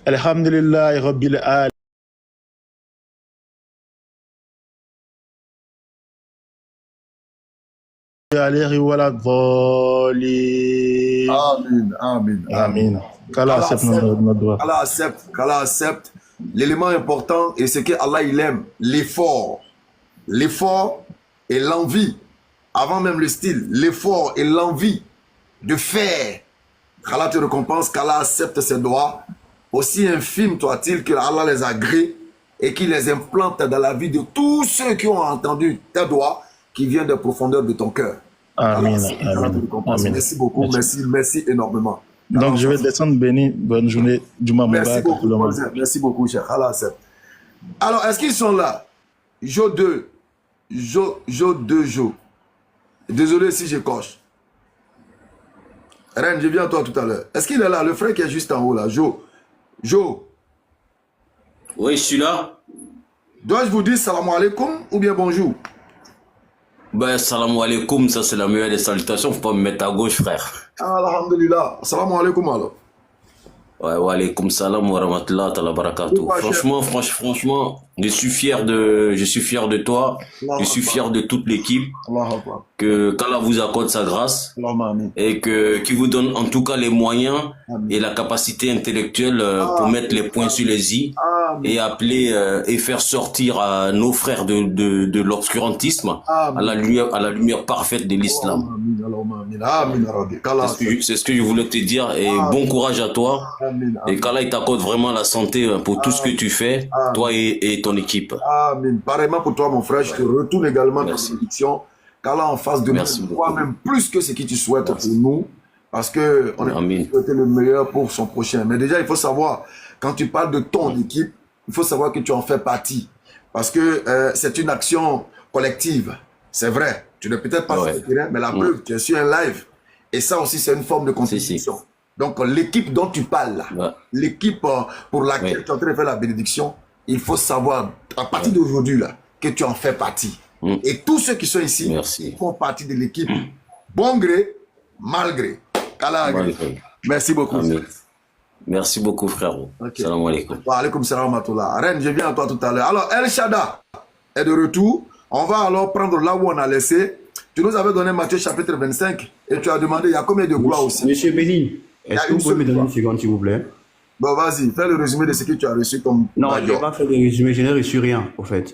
Alhamdulillah Rabbil Alamin. Amin, amin. Qu'Allah accepte notre droit. Qu'Allah accepte. L'élément important, et c'est que Allah il aime l'effort. L'effort et l'envie. Avant même le style. L'effort et l'envie de faire. Qu'Allah te récompense, qu'Allah accepte ses doigts. Aussi infimes soit-il que Allah les agrée et qu'il les implante dans la vie de tous ceux qui ont entendu tes doigts qui viennent des profondeurs de ton cœur. Amen. Merci beaucoup, merci énormément. Donc je vais descendre béni. Bonne journée. Merci beaucoup, merci beaucoup, cher. Allah accepte. Alors, est-ce qu'ils sont là? Jo 2. Désolé si je coche. Reine, je viens à toi tout à l'heure. Est-ce qu'il est là? Le frère qui est juste en haut là, Jo. Oui, je suis là. Dois-je vous dire salam alaikum ou bien bonjour? Ben, salam alaikum, ça c'est la meilleure des salutations. Faut pas me mettre à gauche, frère. Alhamdulillah. Salam alaikum alors. Ouais, wa alaikum salam wa rahmatullah ta'ala barakatuh. Franchement, je suis fier de toi. Je suis fier de toute l'équipe. Que qu'Allah vous accorde sa grâce. Et qu'il vous donne en tout cas les moyens et la capacité intellectuelle pour mettre les points sur les i et appeler et faire sortir à nos frères de l'obscurantisme à la lumière parfaite de l'islam. C'est ce que je voulais te dire et bon courage à toi. Et qu'Allah t'accorde vraiment la santé pour tout ce que tu fais, toi et ton équipe. Amen. Pareillement pour toi, mon frère, je te retourne également ta bénédiction. Qu'Allah en fasse de toi-même plus que ce que tu souhaites pour nous. Parce qu'on a souhaité le meilleur pour son prochain. Mais déjà, il faut savoir, quand tu parles de ton équipe, il faut savoir que tu en fais partie. Parce que c'est une action collective. C'est vrai. Tu n'es peut-être pas sur le terrain, mais la preuve, tu es sur un live. Et ça aussi, c'est une forme de contribution. Donc, l'équipe dont tu parles là, l'équipe pour laquelle tu es en train de faire la bénédiction, il faut savoir, à partir d'aujourd'hui là, que tu en fais partie. Et tous ceux qui sont ici font partie de l'équipe. Bon gré, mal gré. Merci beaucoup. Amen. Merci beaucoup, frérot. Salam alaikum. Wa alaikum salam wa rahmatullah. Reine, je viens à toi tout à l'heure. Alors, El Shada est de retour. On va alors prendre là où on a laissé. Tu nous avais donné Matthieu chapitre 25 et tu as demandé il y a combien de gloires aussi. Monsieur Béni, est-ce que vous pouvez me donner une seconde, s'il vous plaît? Bon, vas-y, fais le résumé de ce que tu as reçu comme... Non, je n'ai pas fait le résumé, je n'ai reçu rien, au fait.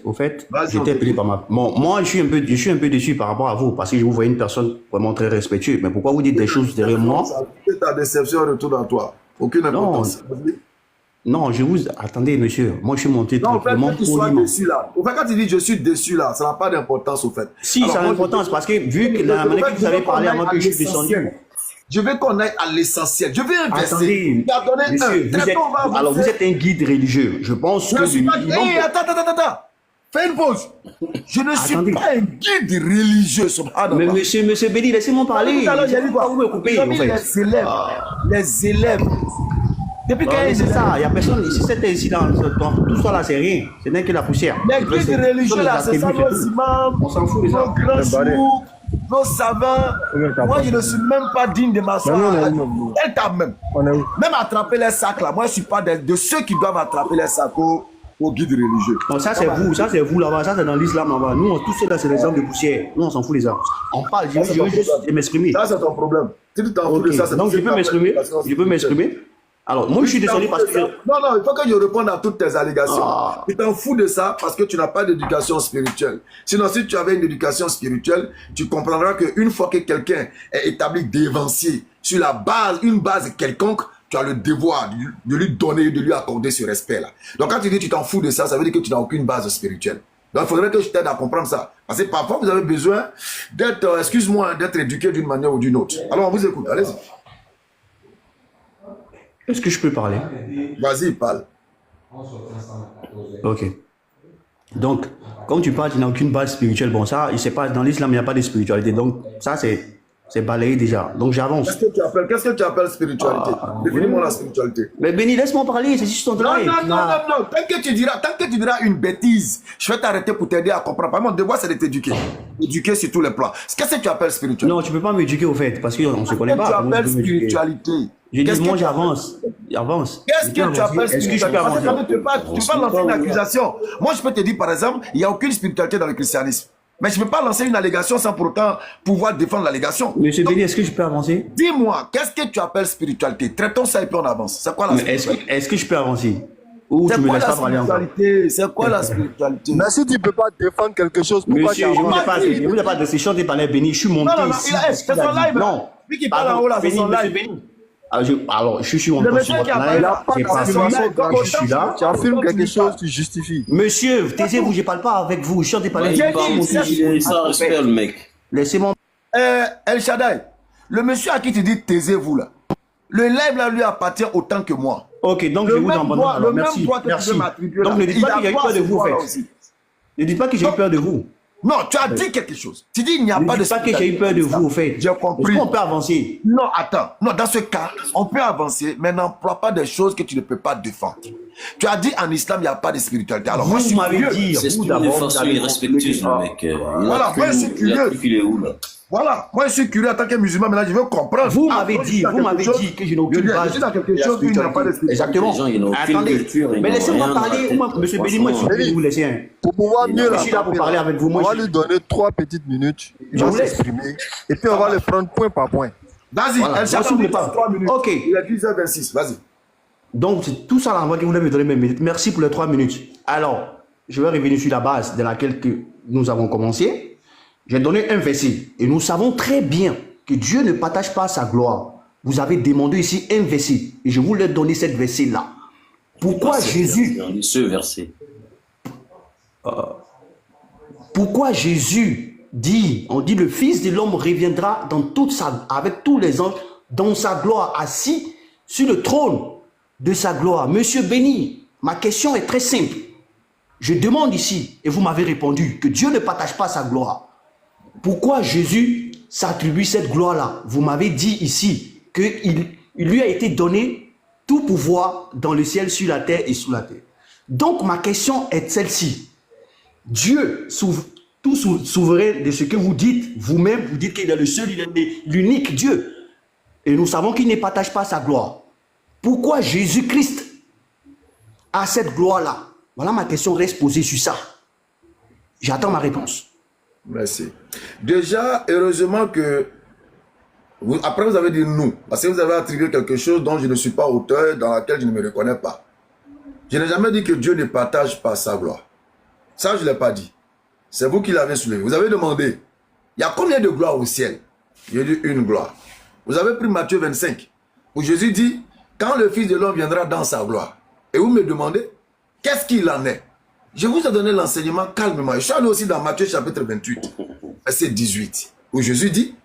J'étais appelé par ma... Bon, moi, je suis un peu déçu par rapport à vous, parce que je vous voyais une personne vraiment très respectueuse. Mais pourquoi vous dites des choses derrière moi? Ta déception retourne à toi. Aucune importance. Non, je vous... Attendez, monsieur. Moi, je suis monté tranquillement. Non, en fait, que tu sois déçu là. Au fait, quand tu dis je suis déçu là, ça n'a pas d'importance, au fait. Si, ça a l'importance, parce que vu que la manière que vous avez parlé avant que je suis descendu... Je veux qu'on aille à l'essentiel. Je veux investir. Attendez, alors vous êtes un guide religieux. Je pense que... Attends. Fais une pause. Je ne suis pas un guide religieux. Mais monsieur Béni, laissez-moi parler. Vous me coupez. Les élèves. Depuis quand c'est ça, il n'y a personne ici, c'était ici dans tout ça là, c'est rien. Ce n'est que la poussière. Les guides religieux là, c'est ça nos imams, on s'en fout les nos grands sourds, nos savants. Moi, je ne suis même pas digne de m'asseoir. Elle t'a même. Même attraper les sacs là, moi je ne suis pas de ceux qui doivent attraper les sacs au guide religieux. Non, ça c'est vous là-bas, ça c'est dans l'islam là-bas. Nous, tous ceux là, c'est les hommes de poussière. Nous, on s'en fout les hommes. On parle, je veux juste m'exprimer. Ça c'est ton problème. Si tu t'en fous de ça, donc je peux m'exprimer. Alors, moi, je suis descendu parce que... Non, il faut que je réponde à toutes tes allégations. Tu t'en fous de ça parce que tu n'as pas d'éducation spirituelle. Sinon, si tu avais une éducation spirituelle, tu comprendras qu'une fois que quelqu'un est établi dévancier sur une base quelconque, tu as le devoir de lui donner, de lui accorder ce respect-là. Donc, quand tu dis tu t'en fous de ça, ça veut dire que tu n'as aucune base spirituelle. Donc, il faudrait que je t'aide à comprendre ça. Parce que parfois, vous avez besoin d'être, excuse-moi, d'être éduqué d'une manière ou d'une autre. Alors, on vous écoute. Allez-y. Est-ce que je peux parler? Vas-y, parle. Ok. Donc, comme tu parles, tu n'as aucune base spirituelle. Bon, ça, il sait pas, dans l'islam, il n'y a pas de spiritualité. Donc, ça, c'est balayé déjà. Donc, j'avance. Qu'est-ce que tu appelles spiritualité? Définis-moi la spiritualité. Mais Béni, laisse-moi parler, c'est juste ton travail. Non. Tant que tu diras une bêtise, je vais t'arrêter pour t'aider à comprendre. Par mon devoir, c'est de t'éduquer. Éduquer sur tous les plans. Qu'est-ce que tu appelles spiritualité? Non, tu ne peux pas m'éduquer au fait, parce qu'on ne se connaît pas. Qu'est-ce que tu appelles spiritualité? Je dis, moi, j'avance. Qu'est-ce que tu appelles spiritualité? Est-ce que je peux avancer? Tu peux lancer une accusation. Moi, je peux te dire, par exemple, il n'y a aucune spiritualité dans le christianisme. Mais je ne peux pas lancer une allégation sans pour autant pouvoir défendre l'allégation. Monsieur Béni, est-ce que je peux avancer? Dis-moi, qu'est-ce que tu appelles spiritualité? Traitons ça et puis on avance. C'est quoi la spiritualité? Est-ce que je peux avancer? Ou tu C'est me quoi laisses la pas parler encore? spiritualité? C'est quoi la spiritualité? Mais si tu ne peux pas défendre quelque chose, pourquoi Monsieur, je ne vous ai pas de session de parler Béni. Je suis monté Non, ici. c'est son live. Non. Lui qui parle en haut là, c'est son live. Béni. Alors, je suis en Le sur monsieur votre qui a live. parlé J'ai pas là, je suis là. tu affirmes quelque chose, tu justifies. Monsieur, taisez-vous, je ne parle pas avec vous. Je suis en train de parler. Il ça respect, le mec. Laissez-moi. El Shaddai, le monsieur à qui tu dis taisez-vous là, le live là lui appartient autant que moi. Ok, donc je Le vous même abandonne. droit- Alors, le même merci. droit que tu Merci. veux m'attribuer Donc là, ne dites il pas a que j'ai eu droit peur à de ce vous, en droit-là fait. aussi. Ne dites pas que j'ai eu peur de vous. Non, tu as dit quelque chose. Tu dis il n'y a Ne pas de dites pas que j'ai eu peur de vous, au fait. J'ai compris. Est-ce qu'on peut avancer? Non, attends. Non, dans ce cas, on peut avancer, mais n'emploie pas des choses que tu ne peux pas défendre. Tu as dit en islam, il n'y a pas de spiritualité. Alors, moi, je Vous suis m'avez curieux. dit, C'est vous une d'abord, vous façon avez irrespectueuse, compris. le mec. Voilà, moi, je suis curieux. Il est où, là? Voilà, moi je suis curieux en tant que musulman, maintenant je veux comprendre. Vous Ah, m'avez moi, je dit, suis dans vous m'avez quelque dit chose- que je n'ai aucune je base. suis dans quelque de la chose où il n'y a pas de spiritualité. Exactement. Les gens, ils n'ont aucune Attendez, culture, ils mais n'ont laissez-moi rien dans la parler. tête. Moi, monsieur Béni, moi, je suis Franchement. venu vous laisser un. Pour pouvoir mieux Je suis là pour parler avec vous. on Moi, va je- lui donner 3 petites minutes. Il Je va vous laisse. s'exprimer. Et puis on va le prendre point par point. Vas-y, Voilà. elle Moi, s'attend s'il vous plaît, pas pas. 3 minutes. Ok. Il est 10h26, vas-y. Donc, c'est tout ça l'envoi que vous m'avez donné mes minutes. Merci pour les 3 minutes. Alors, je vais revenir sur la base de laquelle que nous avons commencé. J'ai donné un verset. Et nous savons très bien que Dieu ne partage pas sa gloire. Vous avez demandé ici un verset. Et je voulais donner cette verset-là. Pourquoi Jésus... Ce verset. Pourquoi Jésus dit, on dit le Fils de l'homme reviendra dans toute avec tous les anges dans sa gloire, assis sur le trône de sa gloire. Monsieur Béni, ma question est très simple. Je demande ici, et vous m'avez répondu, que Dieu ne partage pas sa gloire. Pourquoi Jésus s'attribue cette gloire-là? Vous m'avez dit ici qu'il lui a été donné tout pouvoir dans le ciel, sur la terre et sous la terre. Donc ma question est celle-ci. Dieu, tout souverain de ce que vous dites, vous-même, vous dites qu'il est le seul, il est l'unique Dieu. Et nous savons qu'il ne partage pas sa gloire. Pourquoi Jésus-Christ a cette gloire-là? Voilà, ma question reste posée sur ça. J'attends ma réponse. Merci. Déjà, heureusement que après vous avez dit nous, parce que vous avez attribué quelque chose dont je ne suis pas auteur, dans laquelle je ne me reconnais pas. Je n'ai jamais dit que Dieu ne partage pas sa gloire. Ça, je ne l'ai pas dit. C'est vous qui l'avez soulevé. Vous avez demandé, il y a combien de gloires au ciel? J'ai dit une gloire. Vous avez pris Matthieu 25, où Jésus dit, quand le Fils de l'homme viendra dans sa gloire, et vous me demandez, qu'est-ce qu'il en est? Je vous ai donné l'enseignement calmement. Je suis allé aussi dans Matthieu chapitre 28, verset 18, où Jésus dit,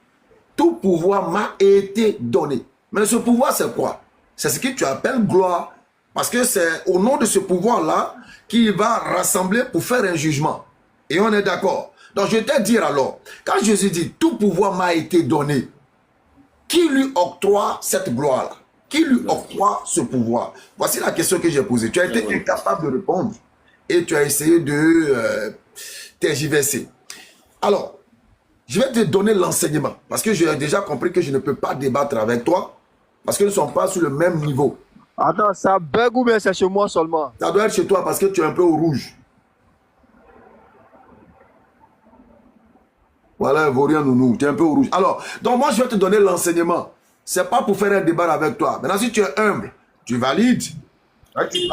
tout pouvoir m'a été donné. Mais ce pouvoir, c'est quoi? C'est ce que tu appelles gloire. Parce que c'est au nom de ce pouvoir-là qu'il va rassembler pour faire un jugement. Et on est d'accord. Donc je vais te dire alors, quand Jésus dit, tout pouvoir m'a été donné, qui lui octroie cette gloire-là? Qui lui octroie ce pouvoir? Voici la question que j'ai posée. Tu as été incapable de répondre. Et tu as essayé de tergiverser. Alors, je vais te donner l'enseignement. Parce que j'ai déjà compris que je ne peux pas débattre avec toi. Parce que nous ne sommes pas sur le même niveau. Attends, ça bug ou bien c'est chez moi seulement? Ça doit être chez toi parce que tu es un peu au rouge. Voilà, Vaurien Nounou, tu es un peu au rouge. Alors, donc moi je vais te donner l'enseignement. C'est pas pour faire un débat avec toi. Maintenant, si tu es humble, tu valides.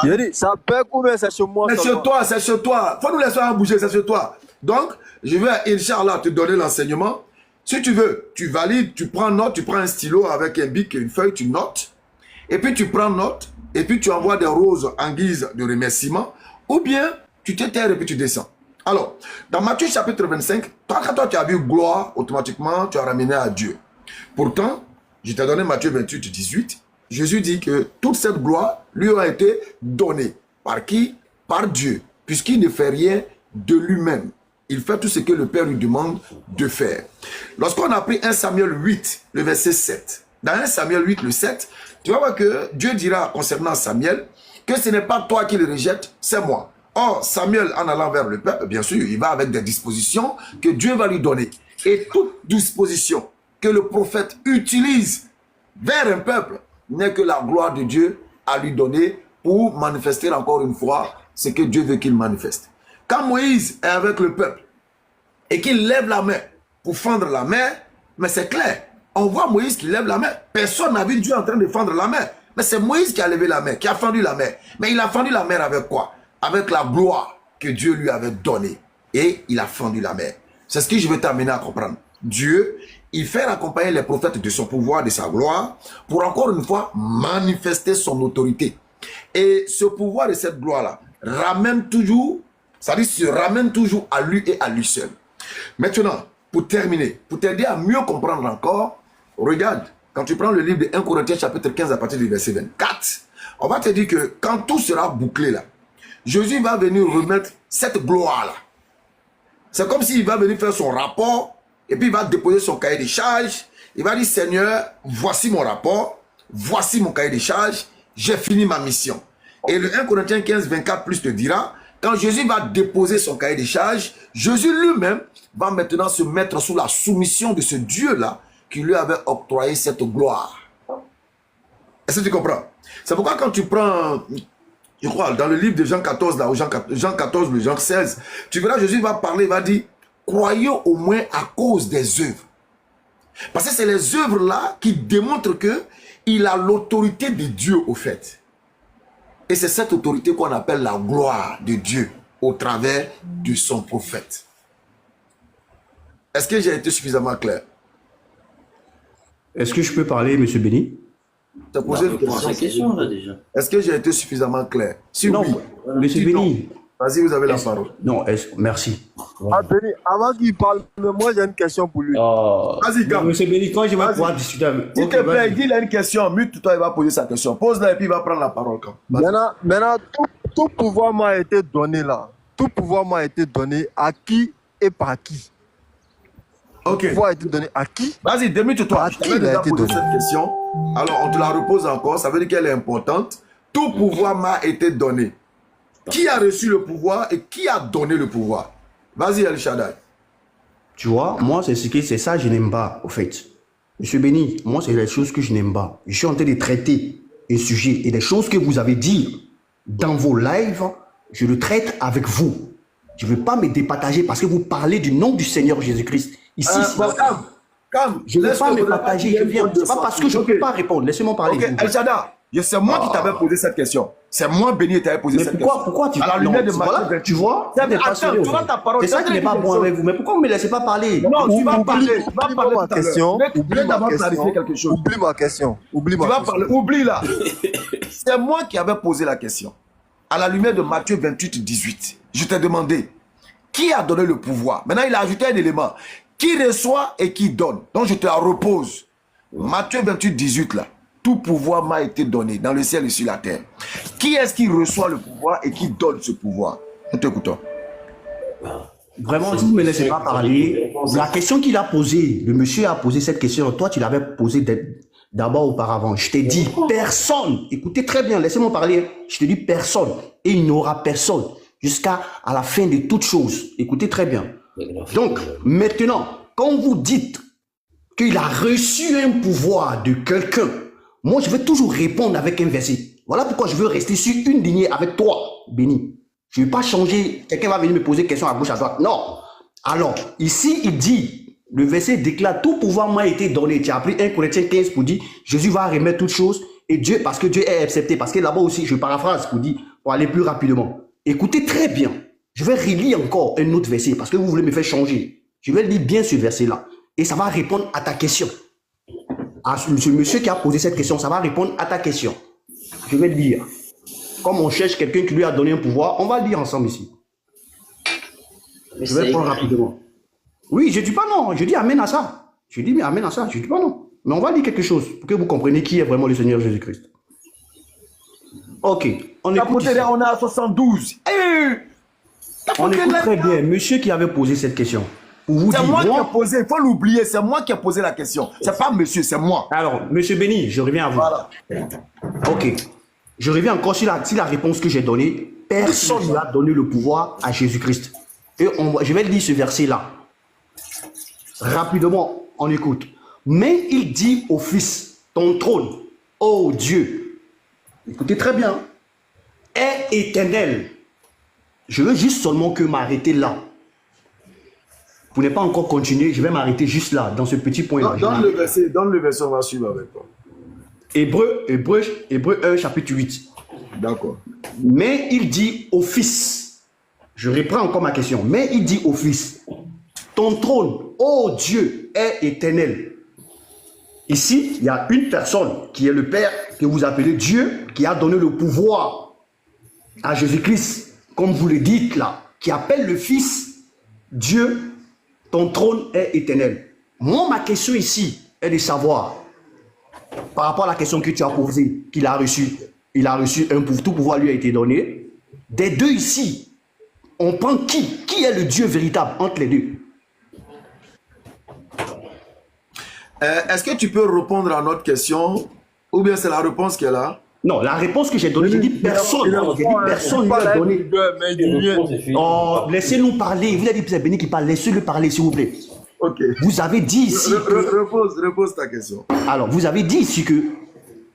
J'ai dit, ça bug ou bien c'est chez moi C'est seulement? chez toi, c'est chez toi. Faut nous laisser en bouger, c'est chez toi. Donc, je vais, Inch'Allah, te donner l'enseignement. Si tu veux, tu valides, tu prends note, tu prends un stylo avec un bic et une feuille, tu notes. Et puis tu prends note, et puis tu envoies des roses en guise de remerciement. Ou bien, tu te terres et puis tu descends. Alors, dans Matthieu chapitre 25, quand toi tu as vu gloire, automatiquement, tu as ramené à Dieu. Pourtant, je t'ai donné Matthieu 28, 18. Jésus dit que toute cette gloire lui a été donnée. Par qui? Par Dieu. Puisqu'il ne fait rien de lui-même. Il fait tout ce que le Père lui demande de faire. Lorsqu'on a pris 1 Samuel 8, le verset 7. Dans 1 Samuel 8, le 7, tu vas voir que Dieu dira concernant Samuel que ce n'est pas toi qui le rejettes, c'est moi. Or, Samuel, en allant vers le peuple, bien sûr, il va avec des dispositions que Dieu va lui donner. Et toute disposition que le prophète utilise vers un peuple n'est que la gloire de Dieu à lui donner pour manifester encore une fois ce que Dieu veut qu'il manifeste. Quand Moïse est avec le peuple, et qu'il lève la main pour fendre la mer, mais c'est clair. On voit Moïse qui lève la main. Personne n'a vu Dieu en train de fendre la main. Mais c'est Moïse qui a levé la main, qui a fendu la mer. Mais il a fendu la mer avec quoi? Avec la gloire que Dieu lui avait donnée. Et il a fendu la mer. C'est ce que je veux t'amener à comprendre. Dieu, il fait accompagner les prophètes de son pouvoir, de sa gloire, pour encore une fois manifester son autorité. Et ce pouvoir et cette gloire-là ramène toujours, c'est-à-dire se ramène toujours à lui et à lui seul. Maintenant, pour terminer, pour t'aider à mieux comprendre encore, regarde, quand tu prends le livre de 1 Corinthiens chapitre 15 à partir du verset 24, on va te dire que quand tout sera bouclé là, Jésus va venir remettre cette gloire-là. C'est comme s'il va venir faire son rapport et puis il va déposer son cahier de charges. Il va dire, Seigneur, voici mon rapport, voici mon cahier de charges, j'ai fini ma mission. Et le 1 Corinthiens 15, 24 plus te dira, quand Jésus va déposer son cahier de charges, Jésus lui-même va maintenant se mettre sous la soumission de ce Dieu-là qui lui avait octroyé cette gloire. Est-ce que tu comprends? C'est pourquoi quand tu prends, je crois, dans le livre de Jean 14, là, ou Jean 14, Jean 16, tu verras, Jésus va parler, il va dire, croyez au moins à cause des œuvres. Parce que c'est les œuvres-là qui démontrent qu'il a l'autorité de Dieu au fait. Et c'est cette autorité qu'on appelle la gloire de Dieu au travers de son prophète. Est-ce que j'ai été suffisamment clair? Est-ce que je peux parler, M. Béni? Tu as posé une question là déjà. Est-ce que j'ai été suffisamment clair? Si Non, oui, M. Béni. vas-y, vous avez la parole. Non, merci. Ah, Béni, avant qu'il parle, moi j'ai une question pour lui. Vas-y, Gab. M. Béni, quand je vais pouvoir discuter avec... S'il te plaît, il dit il a une question, mute-toi, il va poser sa question. Pose-la et puis il va prendre la parole. Maintenant, tout pouvoir m'a été donné là. Tout pouvoir m'a été donné à qui et par qui? Ok. Tout pouvoir a été donné à qui? Vas-y, démute-toi. À Je qui t'avais il a déjà été posé donné? cette question. Alors, on te la repose encore. Ça veut dire qu'elle est importante. Tout pouvoir m'a été donné. Qui a reçu le pouvoir et qui a donné le pouvoir? Vas-y, El Shaddai. Tu vois, moi, c'est ça que je n'aime pas, au fait. Monsieur Béni, moi, c'est les choses que je n'aime pas. Je suis en train de traiter un sujet et des choses que vous avez dit dans vos lives, je le traite avec vous. Je ne veux pas me départager parce que vous parlez du nom du Seigneur Jésus-Christ. Ici, Calme. je ne veux pas me partager, je viens. C'est pas parce que je ne peux pas répondre. Laissez-moi parler. Ok, El Shaddai, c'est moi qui t'avais posé cette question. C'est moi, Béni, qui t'avais posé cette question. Pourquoi tu à la lumière de Matthieu, tu vois, attends, tu vois ta parole. c'est ça qui n'est pas bon avec vous. Mais pourquoi vous ne me laissez pas parler? Non, tu vas parler. Tu vas Oublie parler ma tout à l'heure. question. Mais Oublie viens ma d'abord question. clarifier quelque chose. Oublie ma question. Oublie Tu ma vas question. parler. Oublie là. C'est moi qui avais posé la question. À la lumière de Matthieu 28, 18, je t'ai demandé qui a donné le pouvoir. Maintenant, il a ajouté un élément. Qui reçoit et qui donne. Donc, je te la repose. Matthieu 28, 18 là. Tout pouvoir m'a été donné dans le ciel et sur la terre. Qui est-ce qui reçoit le pouvoir et qui donne ce pouvoir? Nous t'écoutons. Vraiment, si vous ne me laissez pas parler, la question qu'il a posée, le monsieur a posé cette question, toi tu l'avais posée d'abord auparavant. Je t'ai dit personne, écoutez très bien, laissez-moi parler, je te dis personne, et il n'y aura personne jusqu'à la fin de toutes choses. Écoutez très bien. Donc, maintenant, quand vous dites qu'il a reçu un pouvoir de quelqu'un, moi je vais toujours répondre avec un verset. Voilà pourquoi je veux rester sur une lignée avec toi, Béni. Je ne vais pas changer. Quelqu'un va venir me poser des questions à gauche, à droite. Non. Alors, ici, il dit, le verset déclare, tout pouvoir m'a été donné. Tu as pris 1 Corinthiens 15 pour dire, Jésus va remettre toutes choses. Et Dieu, parce que Dieu est accepté. Parce que là-bas aussi, je paraphrase pour dire, pour aller plus rapidement. Écoutez très bien. Je vais relire encore un autre verset parce que vous voulez me faire changer. Je vais lire bien ce verset-là. Et ça va répondre à ta question. À ce monsieur qui a posé cette question, ça va répondre à ta question. Je vais lire. Comme on cherche quelqu'un qui lui a donné un pouvoir, on va lire ensemble ici. Je vais prendre rapidement. Oui, je ne dis pas non, je dis amen à ça. Je dis amen à ça, je ne dis pas non. Mais on va lire quelque chose pour que vous compreniez qui est vraiment le Seigneur Jésus-Christ. Ok, on écoute. On est à 72. On écoute très bien, monsieur qui avait posé cette question. C'est moi qui ai posé, il faut l'oublier, c'est moi qui ai posé la question. C'est pas monsieur, c'est moi. Alors, monsieur Béni, je reviens à vous. Voilà. Ok. Je reviens encore sur la réponse que j'ai donnée. Personne n'a donné le pouvoir à Jésus-Christ. Et je vais lire ce verset-là. Rapidement, on écoute. Mais il dit au Fils, ton trône, ô Dieu, écoutez très bien, est éternel. Je veux juste seulement que m'arrêter là. pour ne pas encore continuer, je vais m'arrêter juste là, dans ce petit point-là. Donne le verset, on va suivre avec toi. Hébreu 1, chapitre 8. D'accord. Mais il dit au Fils, je reprends encore ma question, mais il dit au Fils, ton trône, ô Dieu, est éternel. Ici, il y a une personne qui est le Père, que vous appelez Dieu, qui a donné le pouvoir à Jésus-Christ, comme vous le dites là, qui appelle le Fils Dieu, ton trône est éternel. Moi, ma question ici est de savoir, par rapport à la question que tu as posée, qu'il a reçu, il a reçu tout pouvoir lui a été donné. Des deux ici, on prend qui? Qui est le Dieu véritable entre les deux? Est-ce que tu peux répondre à notre question ou bien c'est la réponse qu'elle a? Non, la réponse que j'ai donnée, j'ai dit personne. J'ai dit personne lui a donné. Oh, laissez-nous parler. Vous avez dit que c'est Béni qui parle. Laissez-le parler, s'il vous plaît. Ok. Vous avez dit ici. Repose ta question. Alors, vous avez dit ici que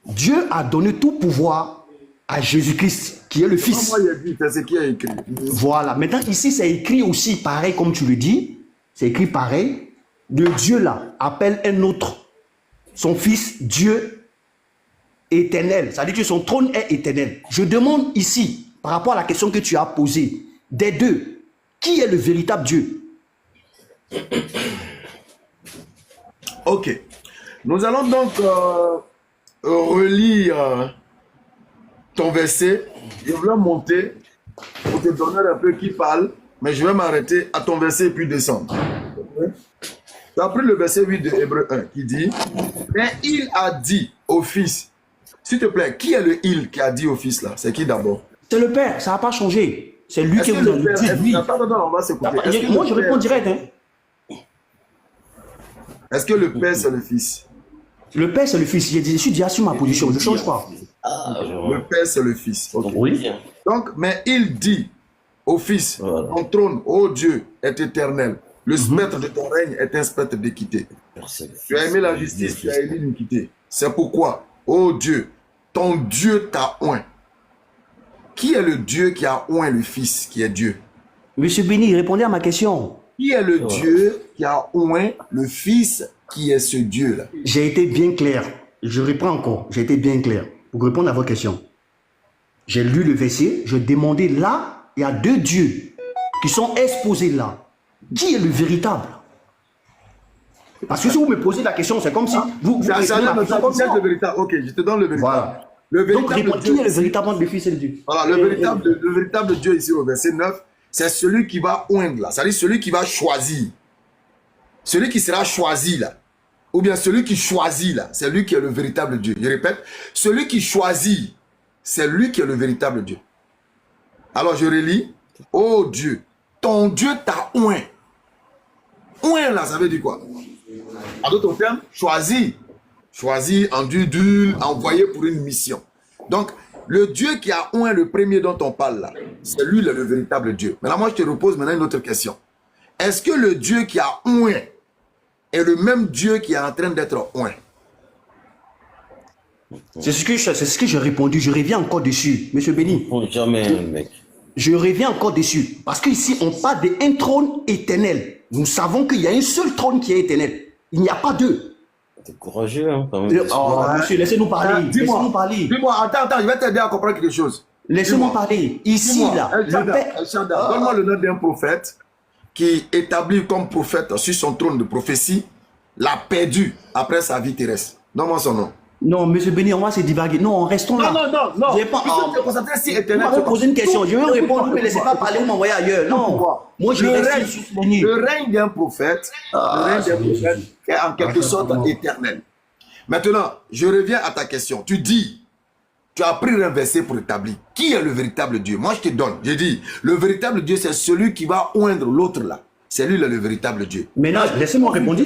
Dieu a donné tout pouvoir à Jésus-Christ, qui est le Fils. Moi, il a dit, c'est ce qui est écrit. Voilà. Maintenant, ici, c'est écrit aussi pareil, comme tu le dis. C'est écrit pareil. Le Dieu là appelle un autre, son Fils, Dieu éternel. Ça veut dire que son trône est éternel. Je demande ici, par rapport à la question que tu as posée, des deux, qui est le véritable Dieu? Ok. Nous allons donc relire ton verset. Je vais monter pour te donner un peu qui parle, mais je vais m'arrêter à ton verset et puis descendre. Tu as pris le verset 8 de Hébreu 1 qui dit, mais il a dit au Fils, s'il te plaît, qui est le il qui a dit au Fils là? C'est qui d'abord? C'est le Père, ça n'a pas changé. C'est lui qui vous a dit oui. Attends, on va s'écouter. Moi, je réponds direct. Hein. Est-ce que le Père, c'est le Fils? Le Père, c'est le Fils. Je suis déjà sur ma position, je ne change pas. Le Père, c'est le Fils. Okay. Oui. Donc, mais il dit au Fils, ton trône, ô Dieu, est éternel. Le spectre de ton règne est un spectre d'équité. Tu as aimé la justice, tu as aimé l'iniquité. C'est pourquoi, ô Dieu, ton Dieu t'a oint. Qui est le Dieu qui a oint le Fils, qui est Dieu? Monsieur Béni, répondez à ma question. Qui est le Dieu qui a oint le Fils, qui est ce Dieu-là? J'ai été bien clair. Je reprends encore. J'ai été bien clair pour répondre à votre question. J'ai lu le verset. Je demandais là, il y a deux dieux qui sont exposés là. Qui est le véritable? Parce que si vous me posez la question, c'est comme si vous le véritable. Ok, je te donne le véritable. Voilà. Le véritable donc, qui est le véritable entre le Fils et le Dieu? Voilà, le véritable Dieu ici au verset 9, c'est celui qui va oindre là. C'est-à-dire celui qui va choisir. Celui qui sera choisi là. Ou bien celui qui choisit là. C'est lui qui est le véritable Dieu. Je répète, celui qui choisit, c'est lui qui est le véritable Dieu. Alors je relis. Oh Dieu, ton Dieu t'a oint. Oint là, ça veut dire quoi? En d'autres termes, choisi. Choisi, enduit, envoyé pour une mission. Donc, le Dieu qui a oint le premier dont on parle là, c'est lui le véritable Dieu. Maintenant, moi, je te repose maintenant une autre question. Est-ce que le Dieu qui a oint est le même Dieu qui est en train d'être oint? C'est ce que j'ai répondu. Je reviens encore dessus, Monsieur Béni. Oh, jamais, mec. Je reviens encore dessus. Parce qu'ici, on parle d'un trône éternel. Nous savons qu'il y a un seul trône qui est éternel. Il n'y a pas deux. T'es courageux, hein, quand même. Oh, monsieur, laissez-nous parler. Laissez-nous parler. Dis-moi, attends, je vais t'aider à comprendre quelque chose. Laissez-moi parler. Ici, là, donne-moi le nom d'un prophète qui, établi comme prophète sur son trône de prophétie, l'a perdu après sa vie terrestre. Donne-moi son nom. Non, monsieur Béni, on va se divaguer. Non, restons là. Non. Je vais pas. Vous m'avez posé une question. Je vais répondre. Vous ne me laissez pas parler ou m'envoyer ailleurs. Non. Moi, je reste sur le règne d'un prophète, est en quelque sorte éternel. Maintenant, je reviens à ta question. Tu dis, tu as pris un verset pour établir. Qui est le véritable Dieu? Moi, je te donne. Je dis, le véritable Dieu, c'est celui qui va oindre l'autre là. C'est lui le véritable Dieu. Maintenant, laissez-moi répondre.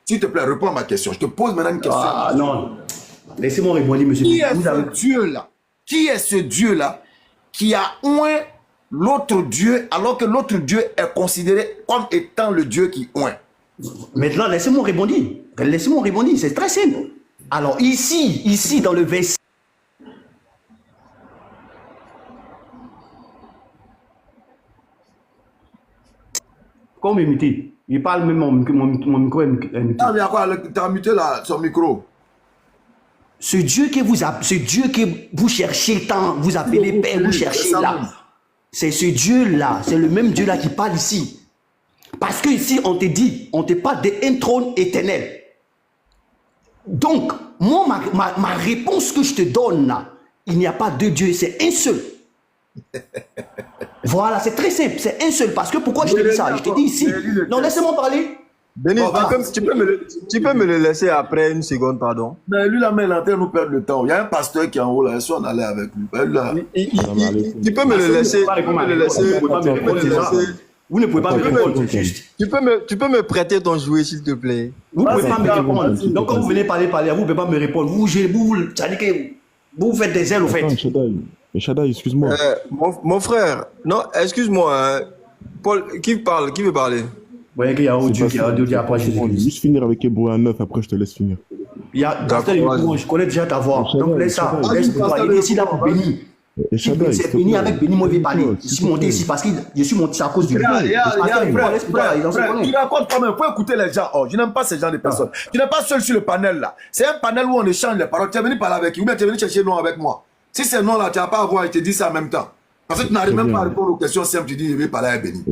S'il te plaît, réponds à ma question. Je te pose maintenant une question. Ah, non. Laissez-moi répondre, monsieur. Qui est ce Dieu-là? Qui est ce Dieu-là qui a oint l'autre Dieu alors que l'autre Dieu est considéré comme étant le Dieu qui oint? Maintenant, laissez-moi répondre. Laissez-moi répondre. C'est très simple. Alors, ici, dans le verset. Comment m'imiter? Il parle même mon micro est muté. Ah, mais à quoi? T'as muté son micro. Ce Dieu que vous cherchez tant, vous appelez Père, vous cherchez là. C'est ce Dieu-là, c'est le même Dieu-là qui parle ici. Parce que ici, on te dit, on te parle d'un trône éternel. Donc, moi, ma réponse que je te donne là, il n'y a pas deux dieux, c'est un seul. Voilà, c'est très simple, c'est un seul. Parce que pourquoi je te dis ça? Je te dis ici. Non, laissez-moi parler. Béni, tu peux me le laisser après une seconde, pardon. Mais lui, la main, il est en train de nous perdre le temps. Il y a un pasteur qui est en haut là, on allait avec lui. Tu peux me le laisser. Vous ne pouvez pas me répondre, juste. Tu peux me prêter ton jouet, s'il te plaît. Vous ne pouvez pas me répondre. Donc, quand vous venez parler, vous ne pouvez pas me répondre. Ça dit que vous faites des ailes, au fait. Shaddai, excuse-moi. Mon frère, non, excuse-moi. Hein. Paul, qui parle? Qui veut parler? Vous voyez qu'il y a autre Dieu qui a Dieu après Je vais juste finir avec Hébreux 9, après je te laisse finir. Il y a je connais déjà ta voix. Donc laisse ça. Laisse-moi. Il est ici là pour bénir. C'est béni avec béni, moi je vais parler. Je suis monté ici parce que je suis monté à cause du Dieu. Tu racontes quand même, il faut écouter les gens. Oh, je n'aime pas ce genre de personnes. Tu n'es pas seul sur le panel là. C'est un panel où on échange les paroles. Tu es venu parler avec qui? Ou bien tu es venu chercher le nom avec moi. Si c'est non là, tu n'as pas à voir, il te dit ça en même temps. Parce que tu n'arrives même pas à répondre aux questions simples, tu dis je vais parler avec Béni.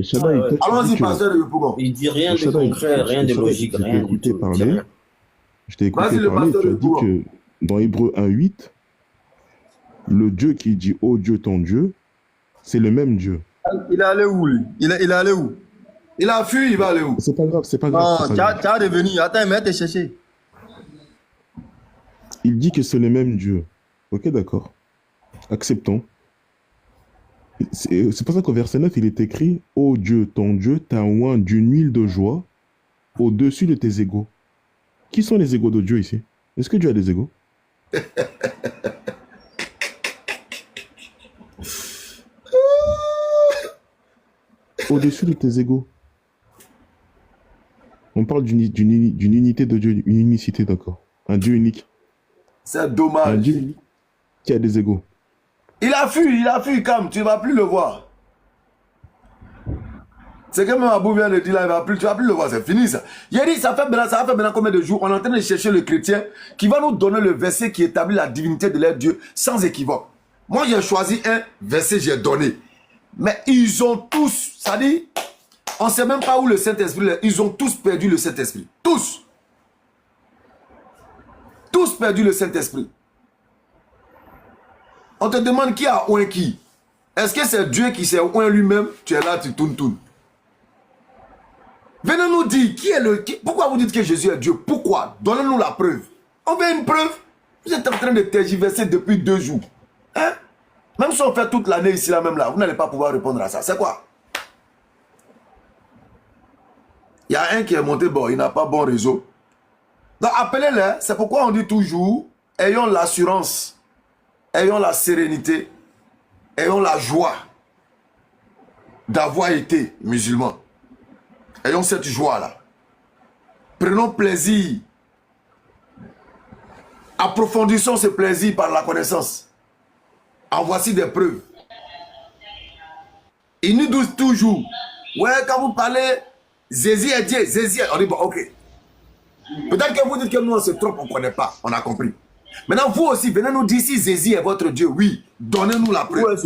Allons-y, pasteur de Yopougon. Il dit rien de concret, rien de logique, rien du tout. Je t'ai écouté parler, tu as dit que dans Hébreux 1:8, le Dieu qui dit « Oh Dieu, ton Dieu », c'est le même Dieu. Il est allé où, lui? Il est allé où? Il a fui, il va aller où? C'est pas grave, c'est pas grave. Non, tu as devenu. Attends, mais t'es cherché. Il dit que c'est le même Dieu. Ok, d'accord. Acceptons. C'est pour ça qu'au verset 9, il est écrit « Oh Dieu, ton Dieu t'a oint d'une huile de joie au-dessus de tes égaux. » Qui sont les égaux de Dieu ici? Est-ce que Dieu a des égaux? Au-dessus de tes égaux. On parle d'une unité de Dieu, une unicité, d'accord. Un Dieu unique. C'est dommage. Un Dieu unique qui a des égaux. Il a fui, Cam, tu ne vas plus le voir. C'est que même Abou vient de dire là, tu ne vas plus le voir, c'est fini ça. Il a dit, ça fait maintenant combien de jours, on est en train de chercher le chrétien qui va nous donner le verset qui établit la divinité de leur Dieu sans équivoque. Moi, j'ai choisi un verset, j'ai donné. Mais ils ont tous, ça dit, on ne sait même pas où le Saint-Esprit est. Ils ont tous perdu le Saint-Esprit. Tous. Tous perdu le Saint-Esprit. On te demande qui a oint qui. Est-ce que c'est Dieu qui s'est oint lui-même? Tu es là, tu tournes. Venez nous dire qui est le... Pourquoi vous dites que Jésus est Dieu? Pourquoi? Donnez-nous la preuve. On veut une preuve. Vous êtes en train de tergiverser depuis 2 jours. Hein? Même si on fait toute l'année ici, là, même là, vous n'allez pas pouvoir répondre à ça. C'est quoi? Il y a un qui est monté, bon, il n'a pas bon réseau. Donc appelez-les. C'est pourquoi on dit toujours, ayons l'assurance, ayons la sérénité, ayons la joie d'avoir été musulmans. Ayons cette joie-là. Prenons plaisir. Approfondissons ce plaisir par la connaissance. En voici des preuves. Ils nous disent toujours, ouais, quand vous parlez, Jésus est Dieu, Jésus est... On dit, bon, ok. Peut-être que vous dites que nous, on se trompe, on ne connaît pas, on a compris. Maintenant, vous aussi, venez nous dire si Jésus est votre Dieu. Oui, donnez-nous la preuve.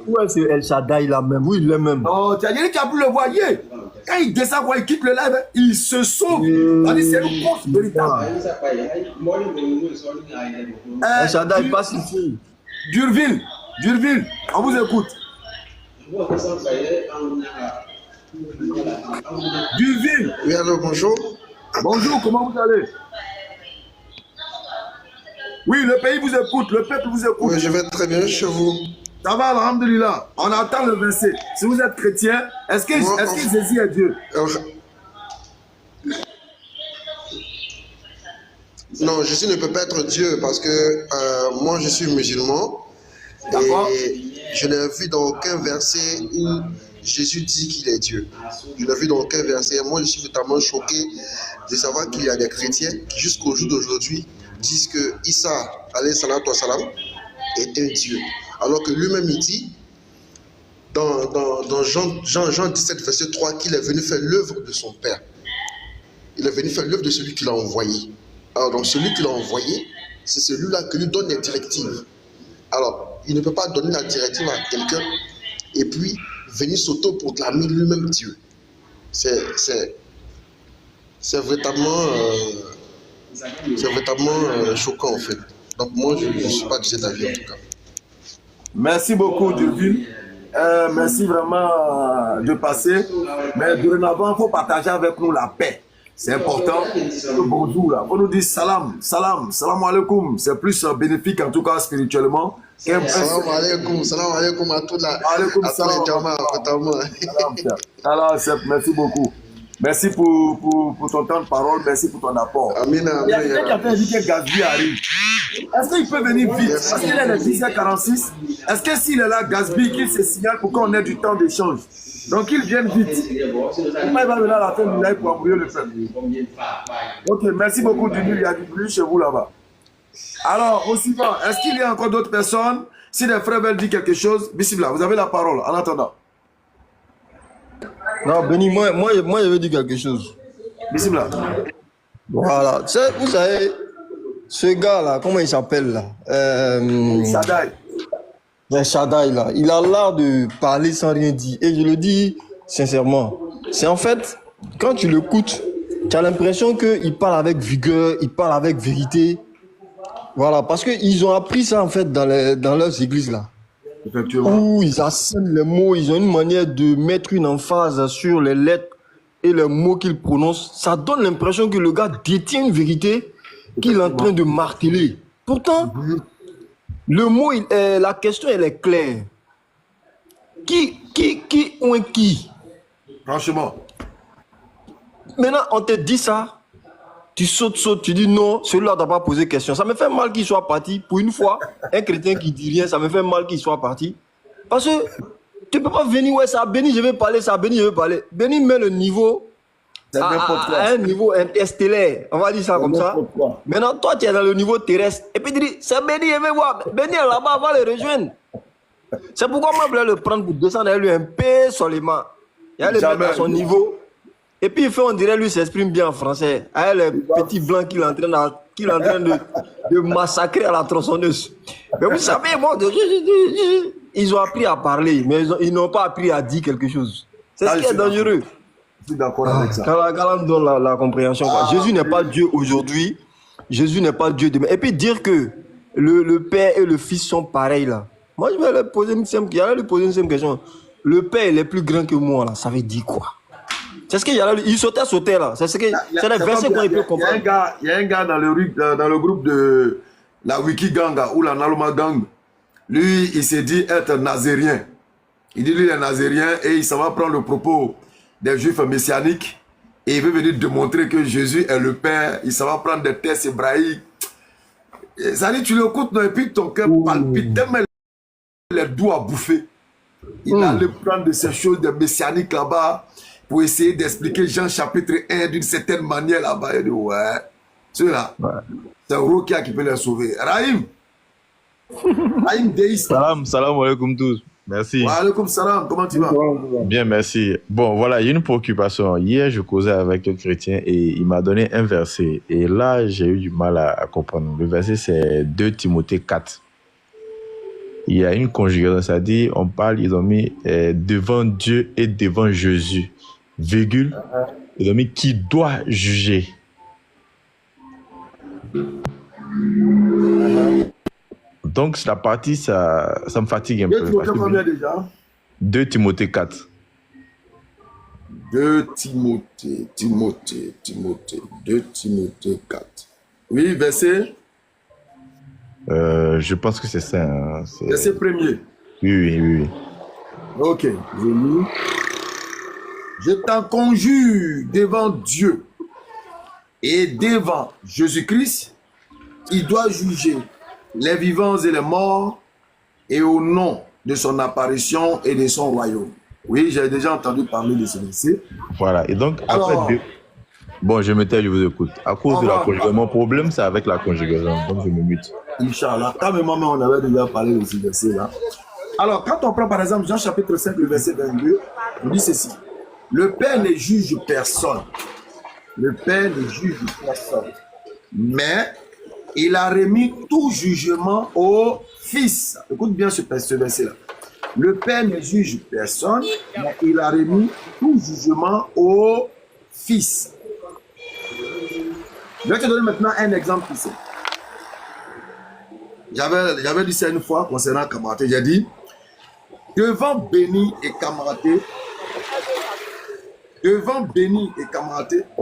Où est-ce El Shaddai là même? Oui, il est même. Oh, tu as dit qu'il a pu le voir hier. Quand il descend, il quitte le live, il se sauve. C'est une course véritable. El Shaddai passe ici. Durville, on vous écoute. Durville. Oui, alors bonjour. Bonjour, comment vous allez? Oui, le pays vous écoute, le peuple vous écoute. Oui, je vais très bien chez vous. Ça va, alhamdoulilah. On attend le verset. Si vous êtes chrétien, est-ce que Jésus est Dieu? Non, Jésus ne peut pas être Dieu parce que moi je suis musulman. Et je n'ai vu dans aucun verset où Jésus dit qu'il est Dieu. Je n'ai vu dans aucun verset. Moi je suis totalement choqué de savoir qu'il y a des chrétiens qui jusqu'au jour d'aujourd'hui disent que Issa, alayhi salatu wa salam, est un Dieu. Alors que lui-même il dit dans Jean 17, verset 3, qu'il est venu faire l'œuvre de son Père. Il est venu faire l'œuvre de celui qui l'a envoyé. Alors, donc, celui qui l'a envoyé, c'est celui-là qui lui donne les directives. Alors, il ne peut pas donner la directive à quelqu'un et puis venir s'auto-proclamer lui-même Dieu. C'est véritablement, choquant, en fait. Donc, moi, je ne suis pas de cet avis, en tout cas. Merci beaucoup, Dieu. Merci vraiment de passer. Mais dorénavant, il faut partager avec nous la paix. C'est important. Bonjour, là. On nous dit salam, salam, salam alaikum. C'est plus bénéfique, en tout cas spirituellement. Salam alaikum à tous les Djammas. Alors, merci beaucoup. Merci pour ton temps de parole. Merci pour ton apport. Amen. Il y a quelqu'un qui a fait dire que Gazbi arrive. Est-ce qu'il peut venir vite? Parce qu'il est le 10h46. Est-ce que s'il est là, Gazbi, qu'il se signale pour qu'on ait du temps d'échange? Donc qu'il vienne vite. Pourquoi il va venir à la fin du live pour embrouiller le peuple? Ok, merci beaucoup, Dunu. Il y a du bruit chez vous là-bas. Alors, au suivant, est-ce qu'il y a encore d'autres personnes? Si les frères veulent dire quelque chose, Bismillah, vous avez la parole en attendant. Non, Béni, moi, je veux dire quelque chose. Bismillah. Voilà. Vous savez, ce gars-là, comment il s'appelle là? Shaddai. Shaddai, là. Il a l'art de parler sans rien dire. Et je le dis sincèrement. C'est en fait, quand tu l'écoutes, tu as l'impression qu'il parle avec vigueur, il parle avec vérité. Voilà, parce qu'ils ont appris ça en fait dans leurs églises là. Où ils assènent les mots, ils ont une manière de mettre une emphase sur les lettres et les mots qu'ils prononcent. Ça donne l'impression que le gars détient une vérité qu'il est en train de marteler. Pourtant, le mot, la question elle est claire. Qui ou un qui? Franchement. Maintenant, on te dit ça. Tu sautes, tu dis non, celui-là t'a pas posé question. Ça me fait mal qu'il soit parti. Pour une fois, un chrétien qui dit rien, ça me fait mal qu'il soit parti. Parce que tu peux pas venir, ouais, ça Béni, je vais parler, ça Béni, je vais parler. Béni met le niveau à un niveau interstellaire. On va dire ça comme ça. Maintenant, toi, tu es dans le niveau terrestre. Et puis tu dis, c'est Béni, je vais voir. Béni est là-bas, va le rejoindre. C'est pourquoi moi, je voulais le prendre pour descendre avec lui un peu seulement. Il va le mettre à son niveau. Et puis, on dirait, lui s'exprime bien en français. Avec les petits blancs qu'il est en train de massacrer à la tronçonneuse. Mais vous savez, moi, ils ont appris à parler, mais ils n'ont pas appris à dire quelque chose. C'est ce qui est dangereux. Je suis d'accord avec ça. Quand on donne la compréhension. Jésus n'est pas Dieu aujourd'hui. Jésus n'est pas Dieu demain. Et puis, dire que le Père et le Fils sont pareils, là. Moi, je vais lui poser une simple question. Le Père, il est plus grand que moi, là. Ça veut dire quoi? C'est ce qu'il y a là, il sautait là. C'est le verset qu'on peut comprendre. Il y a un gars dans le groupe de la Wikiganga ou la Naloma Gang. Lui, il s'est dit être nazérien. Il dit lui, il est nazérien et il s'en va prendre le propos des juifs messianiques et il veut venir démontrer que Jésus est le Père. Il s'en va prendre des textes hébraïques. Ça dit, tu l'écoutes et puis ton cœur palpite tellement il est doux à bouffer. Il allait prendre de ces choses des messianiques là-bas pour essayer d'expliquer Jean chapitre 1 d'une certaine manière là-bas. Il dit, ouais, ceux-là, c'est Rokia qui peut les sauver. Rahim Deïs. Salam alaikum tous. Merci. Wa alaikum salam, comment tu vas? Bien, merci. Bon, voilà, il y a une préoccupation. Hier, je causais avec un chrétien et il m'a donné un verset. Et là, j'ai eu du mal à comprendre. Le verset, c'est 2 Timothée 4. Il y a une conjugaison, ça dit, on parle, ils ont mis devant Dieu et devant Jésus. Virgule, ils ont mis qui doit juger. Donc, la partie, ça me fatigue un peu. Combien déjà? 2 Timothée 4. 2 Timothée 4. Oui, verset. Je pense que c'est ça. Hein. Verset premier. Oui. Ok, je lis. Je t'en conjure devant Dieu et devant Jésus-Christ, il doit juger les vivants et les morts et au nom de son apparition et de son royaume. Oui, j'ai déjà entendu parler de ce verset. Voilà, et donc, après... Bon, je me tais, je vous écoute. À cause de la conjugaison, mon problème, c'est avec la conjugaison, donc je me mute. Inch'Allah, quand même, on avait déjà parlé de ce verset-là. Alors, quand on prend par exemple Jean chapitre 5, le verset 22, on dit ceci. Le Père ne juge personne. Le Père ne juge personne. Mais il a remis tout jugement au Fils. Écoute bien ce verset-là. Le Père ne juge personne, mais il a remis tout jugement au Fils. Je vais te donner maintenant un exemple ici. J'avais dit ça une fois concernant Kamaraté. J'ai dit, devant Béni et Kamaraté,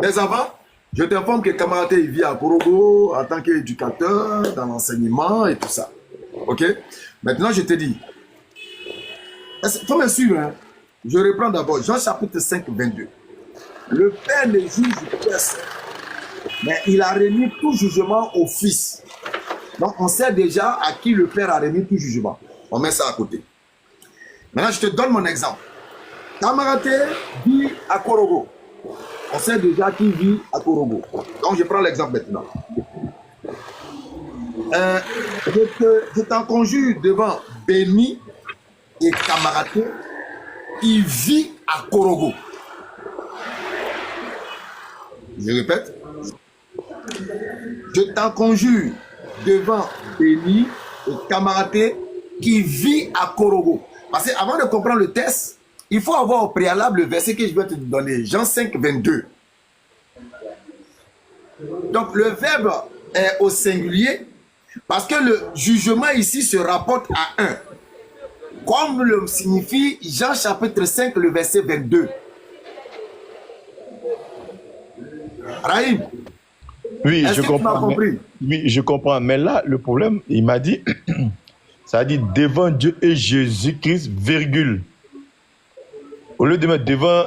mais avant, je t'informe que Kamaraté il vit à Korogo en tant qu'éducateur dans l'enseignement et tout ça. Ok? Maintenant, je te dis, il faut me suivre. Hein? Je reprends d'abord Jean chapitre 5, 22. Le Père ne juge personne, mais il a remis tout jugement au Fils. Donc, on sait déjà à qui le Père a remis tout jugement. On met ça à côté. Maintenant, je te donne mon exemple. Kamaraté vit à Korogo. On sait déjà qui vit à Korogo. Donc, je prends l'exemple maintenant. Je t'en conjure devant Béni et Kamaraté qui vit à Korogo. Je répète. Je t'en conjure devant Béni et Kamaraté qui vit à Korogo. Parce qu'avant de comprendre le texte, il faut avoir au préalable le verset que je vais te donner, Jean 5, 22. Donc le verbe est au singulier parce que le jugement ici se rapporte à un. Comme le signifie Jean chapitre 5, le verset 22. Rahim. Oui, je comprends. Oui, je comprends. Mais là, le problème, il m'a dit, ça a dit devant Dieu et Jésus-Christ, virgule. Au lieu de mettre devant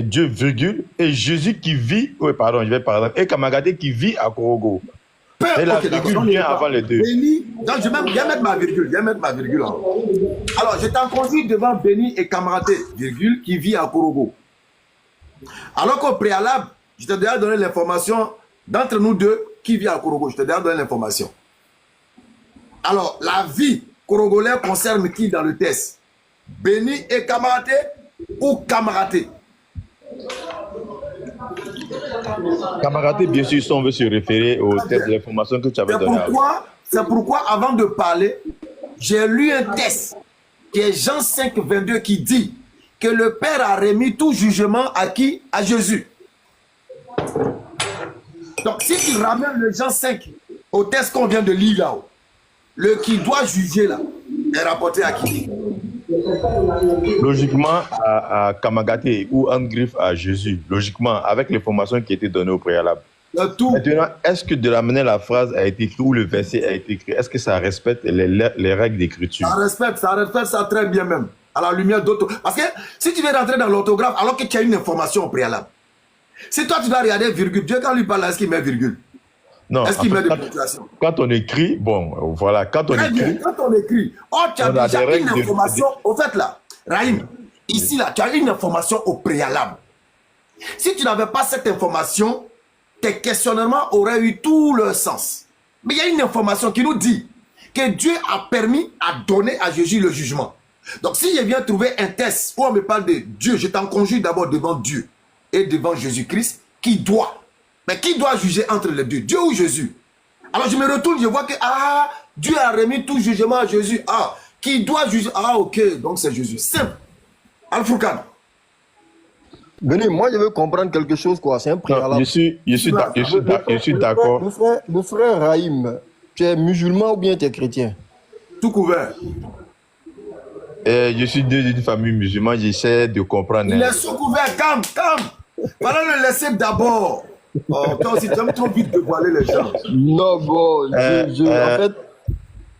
Dieu, virgule, et Jésus qui vit, oui, pardon, je vais par exemple, et Kamaraté qui vit à Korogo. Et la virgule vient avant les deux. Béni, donc je vais mettre ma virgule, hein. Alors, je t'en conduis devant Béni et Kamaraté, virgule, qui vit à Korogo. Alors qu'au préalable, je t'ai déjà donné l'information d'entre nous deux qui vit à Korogo. Je t'ai déjà donné l'information. Alors, la vie korogolaise concerne qui dans le test? Béni et Kamaraté ou Kamaraté? Kamaraté, bien sûr, si on veut se référer au test de l'information que tu avais donné. C'est pourquoi, avant de parler, j'ai lu un test qui est Jean 5, 22 qui dit que le Père a remis tout jugement à qui? À Jésus. Donc, si tu ramènes le Jean 5 au test qu'on vient de lire là-haut, le qui doit juger là, est rapporté à qui? Logiquement, à Kamaraté ou en griffe à Jésus. Logiquement, avec l'information qui a été donnée au préalable. Maintenant, est-ce que de la manière la phrase a été écrite ou le verset a été écrit, est-ce que ça respecte les règles d'écriture? Ça respecte ça très bien même. À la lumière d'autres. Parce que si tu viens rentrer dans l'orthographe alors que tu as une information au préalable, si toi tu dois regarder virgule, Dieu quand lui parle, est-ce qu'il met virgule? Non. Est-ce qu'il met des ponctuations? Quand on écrit, bon, voilà, quand on écrit. Quand on écrit, tu as déjà une information. Au fait là, Rahim, ici là, tu as une information au préalable. Si tu n'avais pas cette information, tes questionnements auraient eu tout leur sens. Mais il y a une information qui nous dit que Dieu a permis à donner à Jésus le jugement. Donc si je viens trouver un test où on me parle de Dieu, je t'en conjure d'abord devant Dieu et devant Jésus-Christ, qui doit. Mais qui doit juger entre les deux, Dieu ou Jésus? Alors je me retourne, je vois que Dieu a remis tout jugement à Jésus. Qui doit juger? Ok, donc c'est Jésus. Simple. Al-Fourkan. Venez, moi je veux comprendre quelque chose, quoi. C'est un préalable. Je suis d'accord. Le frère Rahim, tu es musulman ou bien tu es chrétien? Tout couvert. Je suis d'une famille musulmane, j'essaie de comprendre. Il est sous couvert, calme. Voilà, le laisser d'abord. Toi aussi, tu aimes trop vite dévoiler les gens. Non, bon, en fait,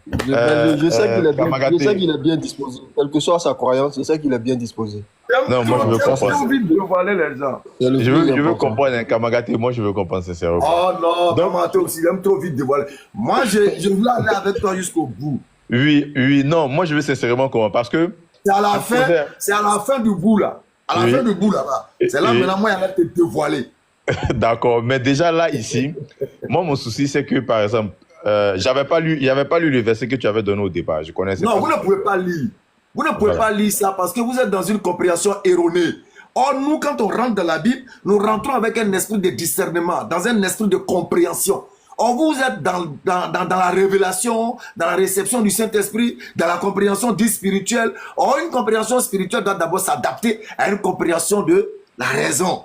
je sais qu'il est bien disposé. Quelle que soit sa croyance, je sais qu'il est bien disposé. Non, moi je veux comprendre. Trop vite dévoiler les gens. Je veux comprendre un Kamaraté, moi je veux comprendre sincèrement. Oh non, Kamaraté aussi, il aime trop vite dévoiler. Moi, je voulais aller avec toi jusqu'au bout. Oui, non, moi je veux sincèrement comprendre parce que. C'est à la fin du bout là. À la fin du bout là-bas. C'est là maintenant, moi, il va te dévoiler. D'accord, mais déjà là, ici, moi, mon souci, c'est que, par exemple, j'avais pas lu, il n'y avait pas lu le verset que tu avais donné au départ. Je connaissais Non, pas. vous ne pouvez pas lire. Vous ne pouvez pas lire ça parce que vous êtes dans une compréhension erronée. Or, nous, quand on rentre dans la Bible, nous rentrons avec un esprit de discernement, dans un esprit de compréhension. Or, vous êtes dans la révélation, dans la réception du Saint-Esprit, dans la compréhension du spirituel. Or, une compréhension spirituelle doit d'abord s'adapter à une compréhension de la raison.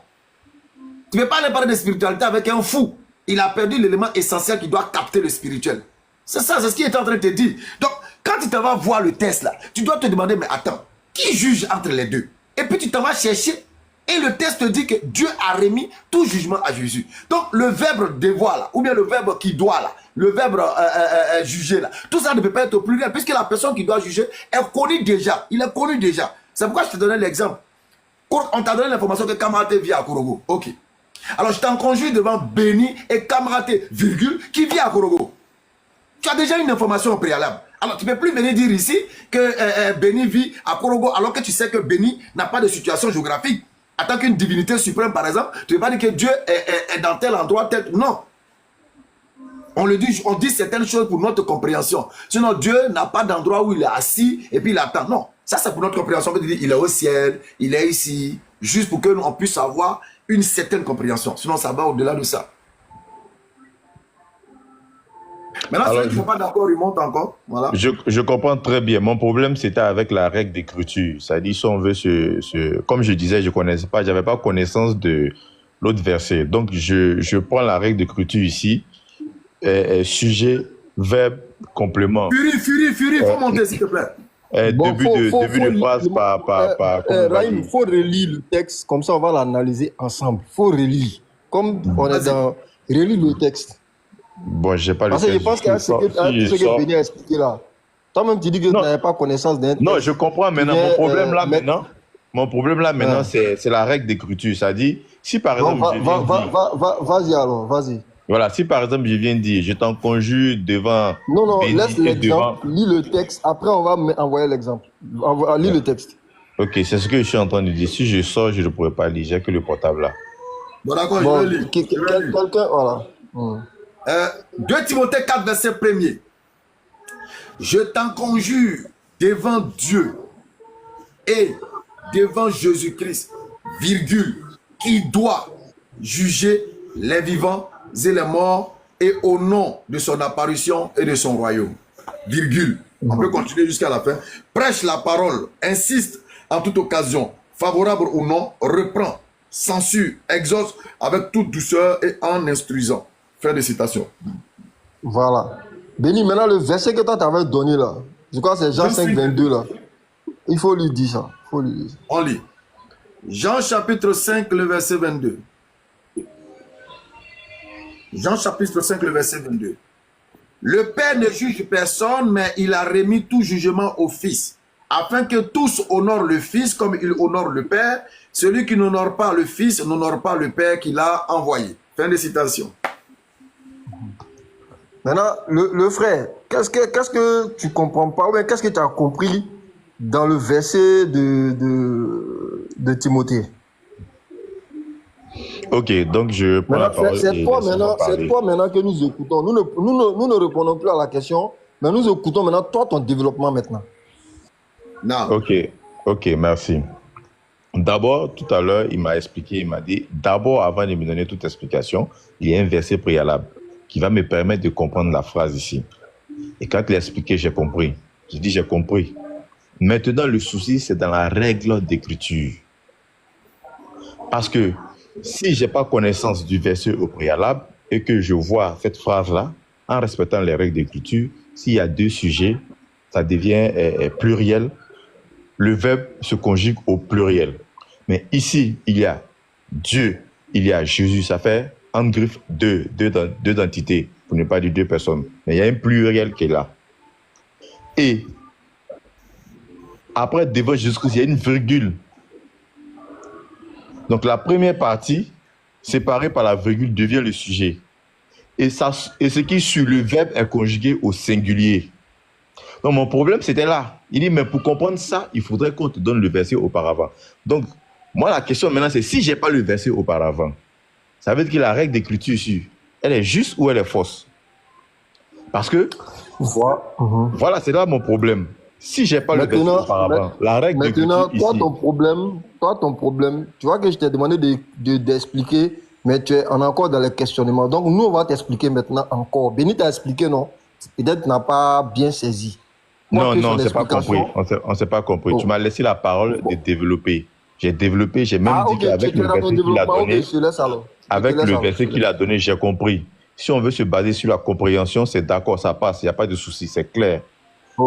Tu ne peux pas aller parler de spiritualité avec un fou. Il a perdu l'élément essentiel qui doit capter le spirituel. C'est ça, c'est ce qu'il est en train de te dire. Donc, quand tu t'en vas voir le test là, tu dois te demander, mais attends, qui juge entre les deux? Et puis tu t'en vas chercher et le test te dit que Dieu a remis tout jugement à Jésus. Donc, le verbe devoir là, ou bien le verbe qui doit là, le verbe juger là, tout ça ne peut pas être au pluriel puisque la personne qui doit juger est connue déjà. Il est connu déjà. C'est pourquoi je te donnais l'exemple. On t'a donné l'information que Kamaraté vit à Korogo. Ok. Alors, je t'en conjure devant Béni et Kamaraté, virgule, qui vit à Korogo. Tu as déjà une information au préalable. Alors, tu ne peux plus venir dire ici que Béni vit à Korogo alors que tu sais que Béni n'a pas de situation géographique. En tant qu'une divinité suprême, par exemple, tu ne peux pas dire que Dieu est dans tel endroit, tel... Non. On dit certaines choses pour notre compréhension. Sinon, Dieu n'a pas d'endroit où il est assis et puis il attend. Non. Ça, c'est pour notre compréhension. Il est au ciel, il est ici, juste pour que nous on puisse avoir une certaine compréhension. Sinon, ça va au-delà de ça. Maintenant, ceux qui ne sont pas d'accord, ils montent encore. Voilà. Je comprends très bien. Mon problème, c'était avec la règle d'écriture. C'est-à-dire, si on veut comme je disais, je connaissais pas, j'avais pas connaissance de l'autre verset. Donc, je prends la règle d'écriture ici. Sujet, verbe, complément. Fury, il faut monter, s'il te plaît. Début de phrase par Raïm, il faut relire le texte, comme ça on va l'analyser ensemble. Il faut relire. Comme on est dans... Relire le texte. Bon, j'ai pas le texte. Parce que je pense qu'il y a ce que Béni a expliqué là. Toi-même, tu dis que tu n'avais pas connaissance d'un texte. Non, je comprends maintenant. Mon problème là maintenant, c'est la règle d'écriture. Ça dit, si par exemple... Vas-y alors, vas-y. Voilà, si par exemple je viens dire, je t'en conjure devant... Non, laisse l'exemple, lis le texte, après on va envoyer l'exemple. Lis le texte. Ok, c'est ce que je suis en train de dire. Si je sors, je ne pourrais pas lire, j'ai que le portable là. Bon d'accord, je vais lire. Quelqu'un, voilà. 2 Timothée 4, verset 1er. Je t'en conjure devant Dieu et devant Jésus-Christ, virgule, qui doit juger les vivants et les morts, et au nom de son apparition et de son royaume. Virgule. On peut continuer jusqu'à la fin. Prêche la parole, insiste en toute occasion, favorable ou non, reprend, censure, exauce avec toute douceur et en instruisant. Fin de citation. Voilà. Béni, maintenant le verset que toi t'avais donné là, je crois que c'est Jean 5, 22 là. Il faut lui dire ça. On lit. Jean chapitre 5, le verset 22. Jean chapitre 5, le verset 22. Le Père ne juge personne, mais il a remis tout jugement au Fils, afin que tous honorent le Fils comme il honore le Père. Celui qui n'honore pas le Fils n'honore pas le Père qui l'a envoyé. Fin de citation. Maintenant, le frère, qu'est-ce que tu comprends pas, ou bien qu'est-ce que tu as compris dans le verset de Timothée? Ok, donc je prends la parole. C'est toi maintenant que nous écoutons. Nous ne répondons plus à la question, mais nous écoutons maintenant toi, ton développement maintenant. Non. Ok, merci. D'abord, tout à l'heure, il m'a expliqué, il m'a dit, d'abord, avant de me donner toute explication, il y a un verset préalable qui va me permettre de comprendre la phrase ici. Et quand il a expliqué, j'ai compris. J'ai dit, j'ai compris. Maintenant, le souci, c'est dans la règle d'écriture. Parce que si je n'ai pas connaissance du verset au préalable et que je vois cette phrase-là, en respectant les règles d'écriture, s'il y a 2 sujets, ça devient pluriel. Le verbe se conjugue au pluriel. Mais ici, il y a Dieu, il y a Jésus. Ça fait, en griffe, deux entités, pour ne pas dire 2 personnes. Mais il y a un pluriel qui est là. Et après, devant Jésus-Christ, il y a une virgule. Donc la première partie, séparée par la virgule, devient le sujet. Et ce qui suit, le verbe est conjugué au singulier. Donc mon problème, c'était là. Il dit, mais pour comprendre ça, il faudrait qu'on te donne le verset auparavant. Donc, moi, la question maintenant, c'est si je n'ai pas le verset auparavant, ça veut dire que la règle d'écriture ici, elle est juste ou elle est fausse? Parce que, voilà, c'est là mon problème. Si j'ai pas le verset auparavant, la règle de maintenant, culture ici... toi, ton problème, tu vois que je t'ai demandé d'expliquer, mais tu es encore dans les questionnements. Donc, nous, on va t'expliquer maintenant encore. Béni t'a expliqué, non? Peut-être que tu n'as pas bien saisi. Non, on ne s'est pas compris. On s'est pas compris. Tu m'as laissé la parole de développer. J'ai développé, j'ai même dit qu'avec le verset qu'il a donné, avec le verset qu'il a donné, j'ai compris. Si on veut se baser sur la compréhension, c'est d'accord, ça passe, il n'y a pas de souci, c'est clair.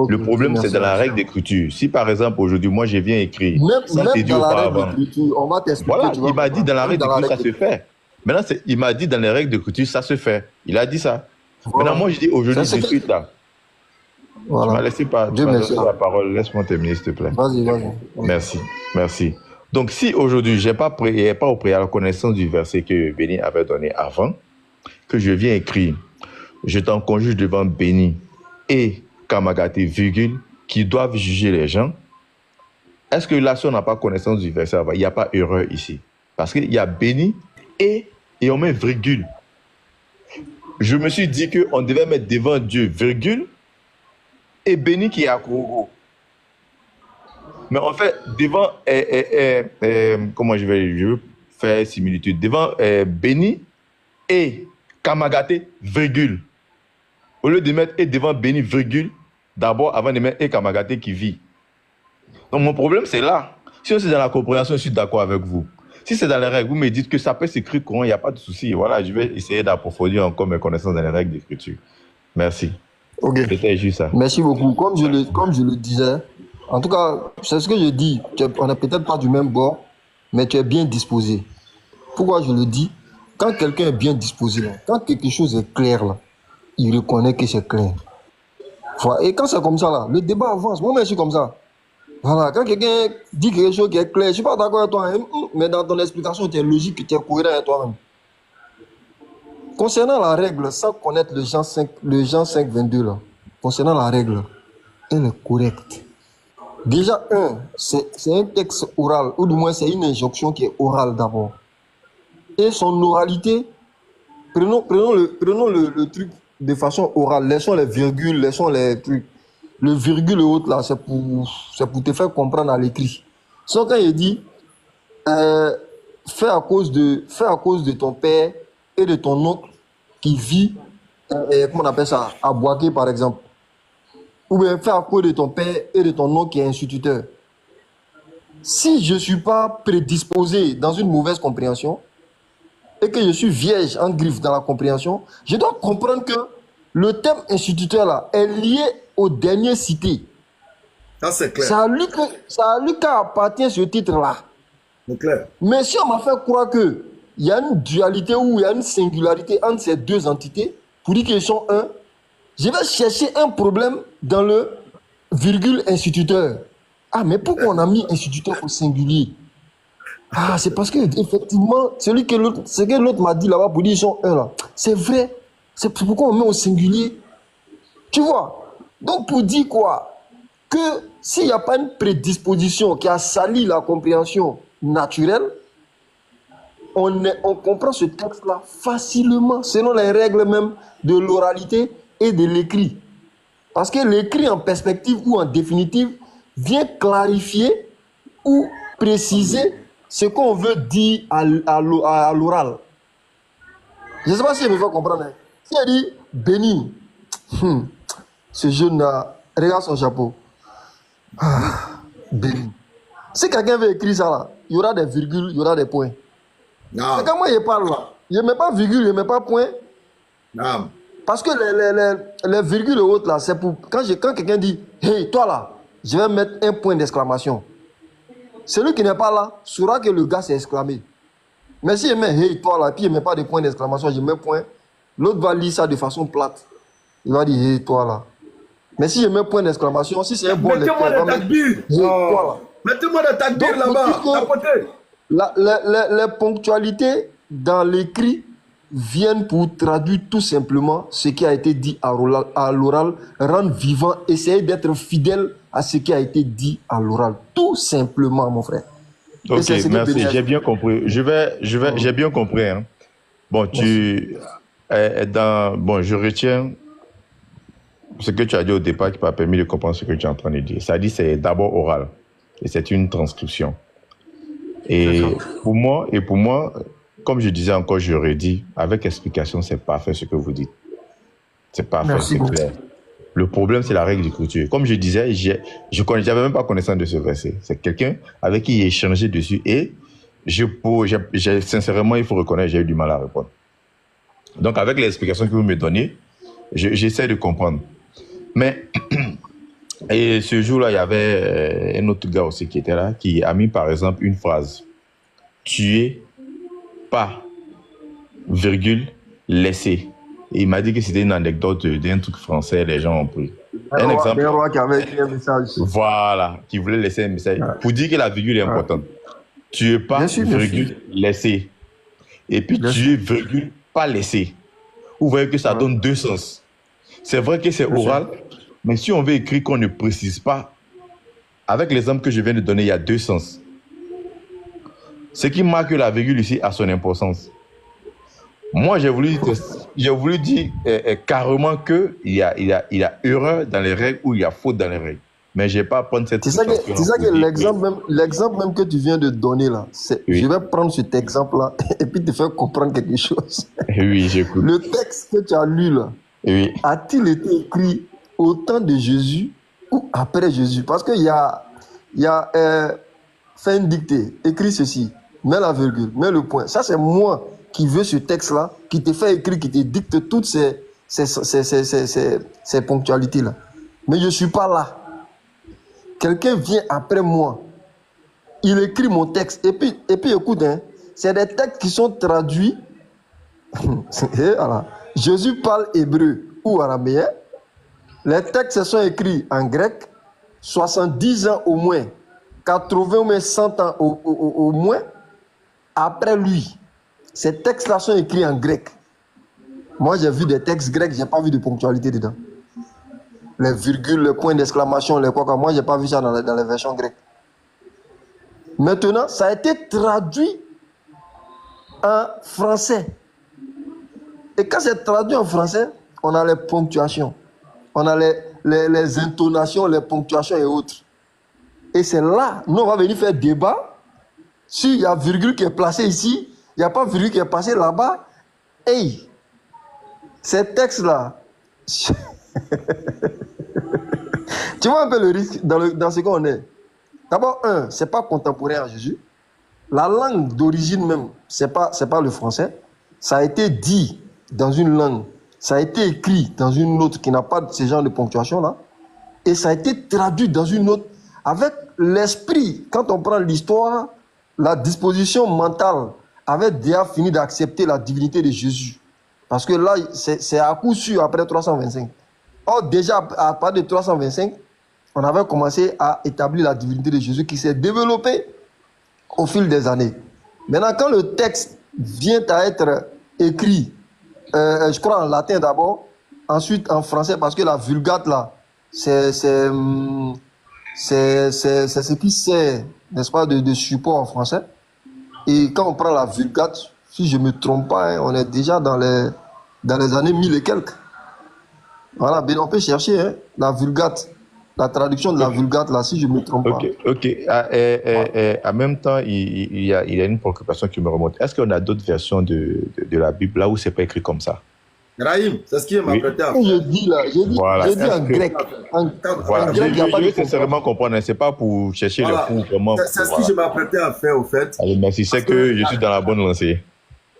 Le problème, c'est dans la règle d'écriture. Si par exemple, aujourd'hui, moi, je viens écrire, ça c'est dit auparavant. On va t'expliquer. Voilà, il m'a dit dans la règle d'écriture, ça se fait. Maintenant, il m'a dit dans les règles d'écriture, ça se fait. Il a dit ça. Maintenant, moi, je dis aujourd'hui, je suis là. Tu m'as laissé la parole. Laisse-moi terminer, s'il te plaît. Vas-y. Merci. Donc, si aujourd'hui, je n'ai pas pris à la connaissance du verset que Béni avait donné avant, que je viens écrire, je t'en conjuge devant Béni et Kamagaté, virgule, qui doivent juger les gens. Est-ce que là, si on n'a pas connaissance du verset avant, il n'y a pas erreur ici? Parce qu'il y a Béni et on met virgule. Je me suis dit qu'on devait mettre devant Dieu, virgule, et Béni qui est à Kogo. Mais en fait, devant, comment je veux faire similitude, devant Béni et Kamagaté, virgule. Au lieu de mettre et devant Béni, virgule, d'abord, avant de mettre et Kamagaté qui vit. Donc mon problème, c'est là. Si c'est dans la compréhension, je suis d'accord avec vous. Si c'est dans les règles, vous me dites que ça peut s'écrire courant, il n'y a pas de souci. Voilà, je vais essayer d'approfondir encore mes connaissances dans les règles d'écriture. Merci. Ok. C'était juste ça. Merci beaucoup. Comme je le disais, en tout cas, c'est ce que je dis. On n'est peut-être pas du même bord, mais tu es bien disposé. Pourquoi je le dis? Quand quelqu'un est bien disposé, là, quand quelque chose est clair, là, il reconnaît que c'est clair. Voilà. Et quand c'est comme ça, là, le débat avance. Moi, je suis comme ça. Voilà. Quand quelqu'un dit quelque chose qui est clair, je ne suis pas d'accord avec toi, hein, mais dans ton explication, tu es logique, tu es cohérent avec toi-même. Concernant la règle, sans connaître le Jean 5, 22, là, concernant la règle, elle est correcte. Déjà, c'est un texte oral, ou du moins c'est une injonction qui est orale d'abord. Et son oralité, prenons le truc de façon orale, laissons les virgules, laissons les trucs. Le virgule et autres là, c'est pour te faire comprendre à l'écrit. Sauf quand il dit, fais à cause de ton père et de ton oncle qui vit, comment on appelle ça, à Boaké par exemple. Ou bien fais à cause de ton père et de ton oncle qui est instituteur. Si je ne suis pas prédisposé dans une mauvaise compréhension, et que je suis vierge en griffe dans la compréhension, je dois comprendre que le thème instituteur là est lié au dernier cité. Ça, c'est clair. C'est à lui qu'appartient ce titre-là. C'est clair. Mais si on m'a fait croire qu'il y a une dualité ou il y a une singularité entre ces deux entités, pour dire qu'ils sont un, je vais chercher un problème dans le virgule instituteur. Ah, mais pourquoi on a mis instituteur au singulier? Ah, c'est parce que effectivement, ce que l'autre m'a dit là-bas pour dire ils sont un là, c'est vrai. C'est pourquoi on met au singulier. Tu vois? Donc pour dire quoi? Que s'il n'y a pas une prédisposition qui a sali la compréhension naturelle, on comprend ce texte-là facilement, selon les règles même de l'oralité et de l'écrit. Parce que l'écrit en perspective ou en définitive vient clarifier ou préciser ce qu'on veut dire à l'oral. Je ne sais pas si je me fais comprendre. Hein. Si elle dit béni, ce jeune-là, regarde son chapeau. Béni. Si quelqu'un veut écrire ça là, il y aura des virgules, il y aura des points. Non. C'est quand moi je parle là, je ne mets pas virgule, je ne mets pas point. Non. Parce que les virgules et autres là, c'est pour quand quelqu'un dit hey, toi là, je vais mettre un point d'exclamation. Celui qui n'est pas là saura que le gars s'est exclamé. Mais si je mets hey, toi là, puis je ne mets pas de point d'exclamation, je mets point, l'autre va lire ça de façon plate. Il va dire hey, toi là. Mais si je mets point d'exclamation, si c'est un bon lecteur, mettez-moi des takbir. toi là. Mettez-moi des takbir là-bas, à côté. Les ponctualités dans l'écrit viennent pour traduire tout simplement ce qui a été dit à l'oral, rendre vivant, essayer d'être fidèle à ce qui a été dit à l'oral. Tout simplement, mon frère. Ok, merci, j'ai bien compris. J'ai bien compris. Hein. Bon, je retiens ce que tu as dit au départ qui m'a permis de comprendre ce que tu es en train de dire. Ça dit c'est d'abord oral et c'est une transcription. Et pour moi, comme je disais encore, je redis, avec explication, c'est parfait ce que vous dites. C'est parfait, c'est clair. Le problème, c'est la règle d'écriture. Comme je disais, j'avais même pas connaissance de ce verset. C'est quelqu'un avec qui j'ai échangé dessus et sincèrement, il faut reconnaître, j'ai eu du mal à répondre. Donc, avec les explications que vous me donnez, j'essaie de comprendre. Mais, et ce jour-là, il y avait un autre gars aussi qui était là, qui a mis par exemple une phrase. Tuer, pas, virgule, laisser. Et il m'a dit que c'était une anecdote d'un truc français, les gens ont pris. Un exemple. Un roi qui avait écrit un message. Voilà, qui voulait laisser un message. Pour dire que la virgule est importante. Tuer, pas, virgule, laisser. Et puis tuer, virgule, pas laisser. Vous voyez que ça donne deux sens. C'est vrai que c'est oral, mais si on veut écrire qu'on ne précise pas, avec l'exemple que je viens de donner, il y a deux sens. Ce qui marque la virgule ici a son importance. Moi, j'ai voulu dire carrément qu'il y a erreur dans les règles ou il y a faute dans les règles. Mais je n'ai pas à prendre cette... C'est ça que l'exemple même que tu viens de donner là, je vais prendre cet exemple-là et puis te faire comprendre quelque chose. Oui, j'écoute. Le texte que tu as lu là, a-t-il été écrit au temps de Jésus ou après Jésus? Parce qu'il y a fait une dictée, écrit ceci, mets la virgule, mets le point. Ça, c'est moi qui veux ce texte-là, qui te fait écrire, qui te dicte toutes ces ponctualités-là. Mais je ne suis pas là. Quelqu'un vient après moi. Il écrit mon texte. Et puis écoute, hein, c'est des textes qui sont traduits. Voilà. Jésus parle hébreu ou araméen. Les textes sont écrits en grec. 70 ans au moins. 80 ou même 100 ans au moins. Après lui. Ces textes-là sont écrits en grec. Moi, j'ai vu des textes grecs, je n'ai pas vu de ponctualité dedans. Les virgules, les points d'exclamation, les quoi. Moi, je n'ai pas vu ça dans les versions grecques. Maintenant, ça a été traduit en français. Et quand c'est traduit en français, on a les ponctuations. On a les intonations, les ponctuations et autres. Et c'est là, nous, on va venir faire débat. S'il y a virgule qui est placée ici, il n'y a pas virgule qui est passé là-bas. Hey, ces textes-là, tu vois un peu le risque dans ce qu'on est. D'abord, ce n'est pas contemporain à Jésus. La langue d'origine même, ce n'est pas le français. Ça a été dit dans une langue. Ça a été écrit dans une autre qui n'a pas ce genre de ponctuation-là. Et ça a été traduit dans une autre. Avec l'esprit, quand on prend l'histoire, la disposition mentale avait déjà fini d'accepter la divinité de Jésus. Parce que là, c'est à coup sûr après 325. Or, déjà, à partir de 325, on avait commencé à établir la divinité de Jésus qui s'est développée au fil des années. Maintenant, quand le texte vient à être écrit, je crois en latin d'abord, ensuite en français, parce que la Vulgate, là, c'est ce qui sert, n'est-ce pas, de support en français. Et quand on prend la Vulgate, si je ne me trompe pas, hein, on est déjà dans les années 1000 et quelques. Voilà, bien on peut chercher hein, la Vulgate, la traduction de la Vulgate, là, si je ne me trompe pas. Ok. En même temps, il y a une préoccupation qui me remonte. Est-ce qu'on a d'autres versions de la Bible là où ce n'est pas écrit comme ça? Rahim, c'est ce qui m'a prêté à faire. Je dis en grec. Voilà. Je veux sincèrement comprendre, ce n'est pas pour chercher le coup. C'est ce que je m'apprêtais à faire, au fait. Allez, merci, c'est que je suis dans la bonne lancée.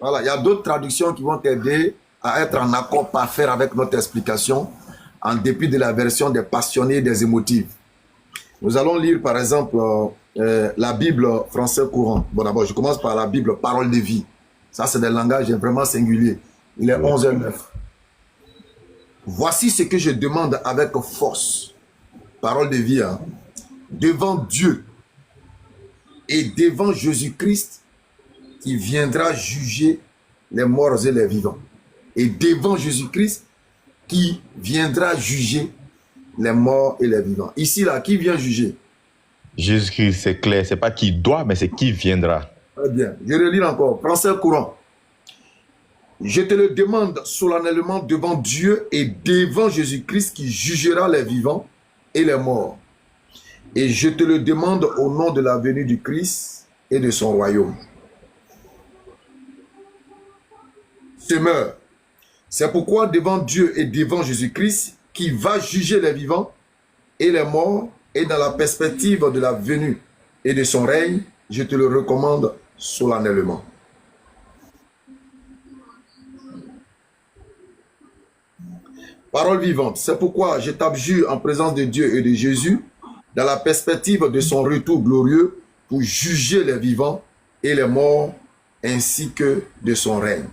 Voilà, il y a d'autres traductions qui vont t'aider à être en accord parfait avec notre explication, en dépit de la version des passionnés et des émotifs. Nous allons lire, par exemple, la Bible français courant. Bon, d'abord, je commence par la Bible Parole de vie. Ça, c'est des langages vraiment singuliers. Il est 11h09. Voici ce que je demande avec force. Parole de vie, hein. Devant Dieu et devant Jésus-Christ qui viendra juger les morts et les vivants. Et devant Jésus-Christ qui viendra juger les morts et les vivants. Ici, là, qui vient juger? Jésus-Christ, c'est clair. C'est pas qui doit, mais c'est qui viendra. Très bien. Je relis encore. Français courant. Je te le demande solennellement devant Dieu et devant Jésus-Christ qui jugera les vivants et les morts. Et je te le demande au nom de la venue du Christ et de son royaume. Semeur, c'est pourquoi devant Dieu et devant Jésus-Christ qui va juger les vivants et les morts et dans la perspective de la venue et de son règne, je te le recommande solennellement. Parole vivante, c'est pourquoi je t'abjure en présence de Dieu et de Jésus, dans la perspective de son retour glorieux pour juger les vivants et les morts, ainsi que de son règne.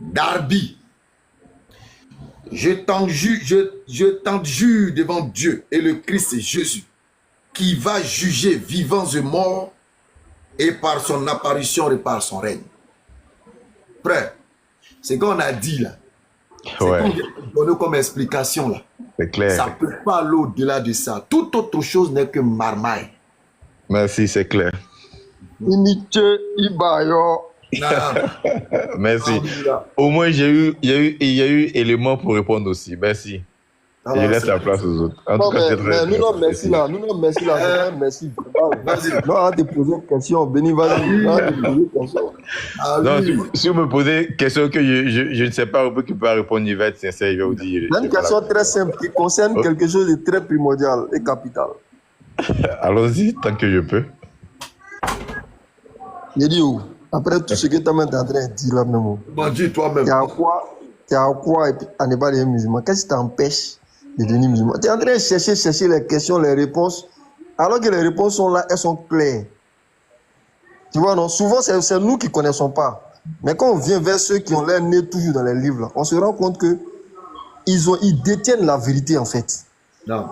Darby, je t'enjure devant Dieu et le Christ Jésus, qui va juger vivants et morts, et par son apparition et par son règne. Frère, c'est qu'on a dit là. C'est qu'on vient de donner comme explication là. C'est clair. Ça ne peut pas aller au-delà de ça. Toute autre chose n'est que marmaille. Merci, c'est clair. Merci. Au moins, il y a eu élément pour répondre aussi. Merci. Ah, je laisse la place aux autres. En non, tout cas, c'est très nous, non, merci là. Nous, non, merci là. Merci. Vas-y. Non, arrête de poser une question. Béni, vas-y. Arrête de poser une question. Non, si vous me posez une question que je ne sais pas, ou qui peut répondre, il va être sincère, il va vous dire. C'est une question très simple qui concerne quelque chose de très primordial et capital. Allons-y, tant que je peux. Il dit où? Après tout ce que tu es en train de dire là même. Dis toi-même. Tu es à quoi à ne pas devenir musulman? Qu'est-ce qui t'empêche de devenir musulman? Tu es en train de chercher les questions, les réponses, alors que les réponses sont là, elles sont claires. Tu vois, non? Souvent, c'est nous qui ne connaissons pas. Mais quand on vient vers ceux qui ont l'air nés toujours dans les livres, là, on se rend compte qu'ils détiennent la vérité, en fait. Non.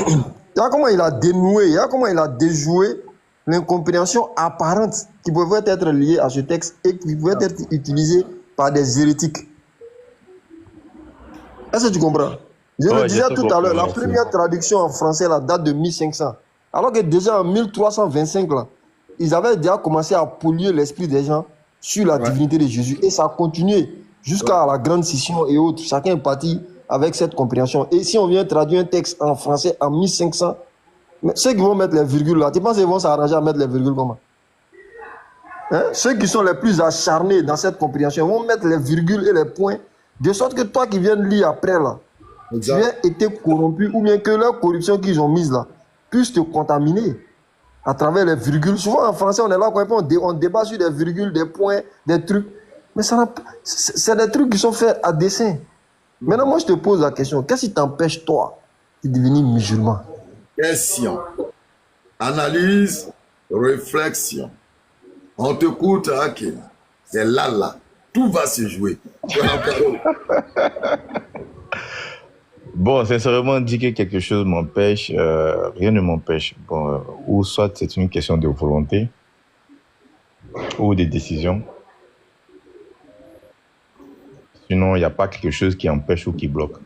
Il y a comment il a dénoué, il y a comment il a déjoué l'incompréhension apparente qui pouvait être liée à ce texte et qui pouvait être utilisée par des hérétiques. Est-ce que tu comprends? Je le disais tout à l'heure, la première traduction en français là, date de 1500. Alors que déjà en 1325, là, ils avaient déjà commencé à polluer l'esprit des gens sur la divinité de Jésus. Et ça a continué jusqu'à la grande scission et autres. Chacun est parti avec cette compréhension. Et si on vient traduire un texte en français en 1500, mais ceux qui vont mettre les virgules là, tu penses qu'ils vont s'arranger à mettre les virgules comment? Hein? Ceux qui sont les plus acharnés dans cette compréhension vont mettre les virgules et les points, de sorte que toi qui viens de lire après là, tu as été corrompu, ou bien que leur corruption qu'ils ont mise là puisse te contaminer à travers les virgules. Souvent en français, on est là, on débat sur des virgules, des points, des trucs. Mais c'est des trucs qui sont faits à dessein. Maintenant, moi, je te pose la question. Qu'est-ce qui t'empêche, toi, de devenir musulman? Question. Analyse, réflexion. On te coûte, Hakim. C'est là. Tout va se jouer. Bon, sincèrement, dire que quelque chose m'empêche, rien ne m'empêche. Bon, ou soit c'est une question de volonté, ou de décision. Sinon, il n'y a pas quelque chose qui empêche ou qui bloque.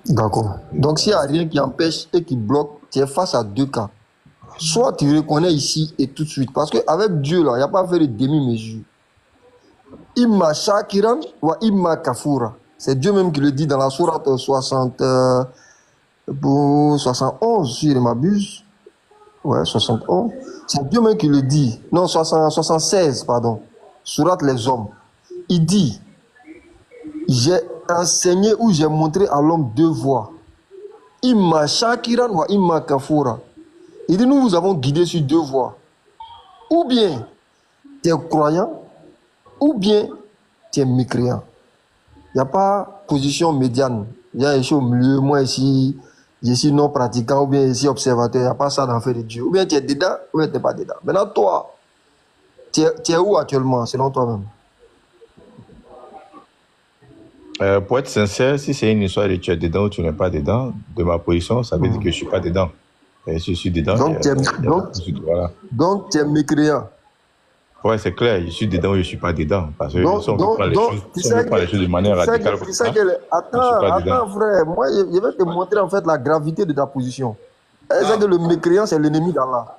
D'accord. Donc, s'il n'y a rien qui empêche et qui bloque, tu es face à deux cas. Soit tu reconnais ici et tout de suite. Parce qu'avec Dieu, là, il n'y a pas à faire de demi-mesure. Imma shakiran wa imma kafura. C'est Dieu même qui le dit dans la sourate 71, si je ne m'abuse. Ouais, 71. C'est Dieu même qui le dit. Non, 76, pardon. Sourate les hommes. Il dit, j'ai enseigné ou j'ai montré à l'homme deux voies. Imma shakiran wa imma kafura. Il dit, nous vous avons guidé sur deux voies. Ou bien tu es croyant, ou bien tu es mécréant. Il n'y a pas position médiane. Il y a ici au milieu, moi ici, je suis non pratiquant, ou bien ici observateur. Il n'y a pas ça dans l'affaire de Dieu. Ou bien tu es dedans, ou bien tu n'es pas dedans. Maintenant, toi, tu es où actuellement, selon toi-même? Pour être sincère, si c'est une histoire de tu es dedans ou tu n'es pas dedans, de ma position, ça veut dire que je ne suis pas dedans. Et si je suis dedans, donc tu es mécréant. Ouais, c'est clair, je suis dedans ou je ne suis pas dedans. Parce que si on ne veut pas les choses de manière radicale, attends, frère, moi je vais te montrer en fait la gravité de ta position. C'est que le mécréant, c'est l'ennemi d'Allah.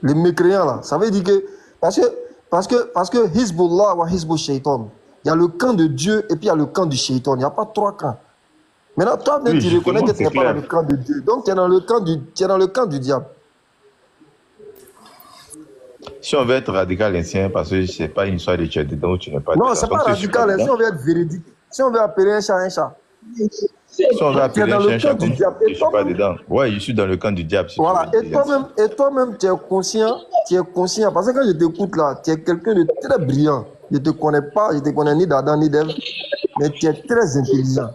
Le mécréant là, ça veut dire que parce Parce que Hezbollah ou Hezbollah Shaitan, il y a le camp de Dieu et puis il y a le camp du Shaitan. Il n'y a pas 3 camps. Maintenant, toi, Oui, tu reconnais justement, que tu n'es c'est pas dans clair. le camp de Dieu. Donc, tu es dans le camp du diable. Si on veut être radical ancien, parce que c'est pas une histoire de tu es dedans ou tu n'es pas Non, dedans. c'est pas Donc, si je suis pas radical. Hein. Si dedans, on veut être véridique, si on veut appeler un chat un chat, si on veut tu es appeler dans un le chien camp chat du comme diable. je suis pas dedans. Ouais, je suis dans le camp du diable. Si Voilà. tu veux dire ainsi. Et toi-même, tu es conscient. Parce que quand je t'écoute là, tu es quelqu'un de très brillant. Je ne te connais pas, je ne te connais ni d'Adam ni d'Ève, mais tu es très intelligent.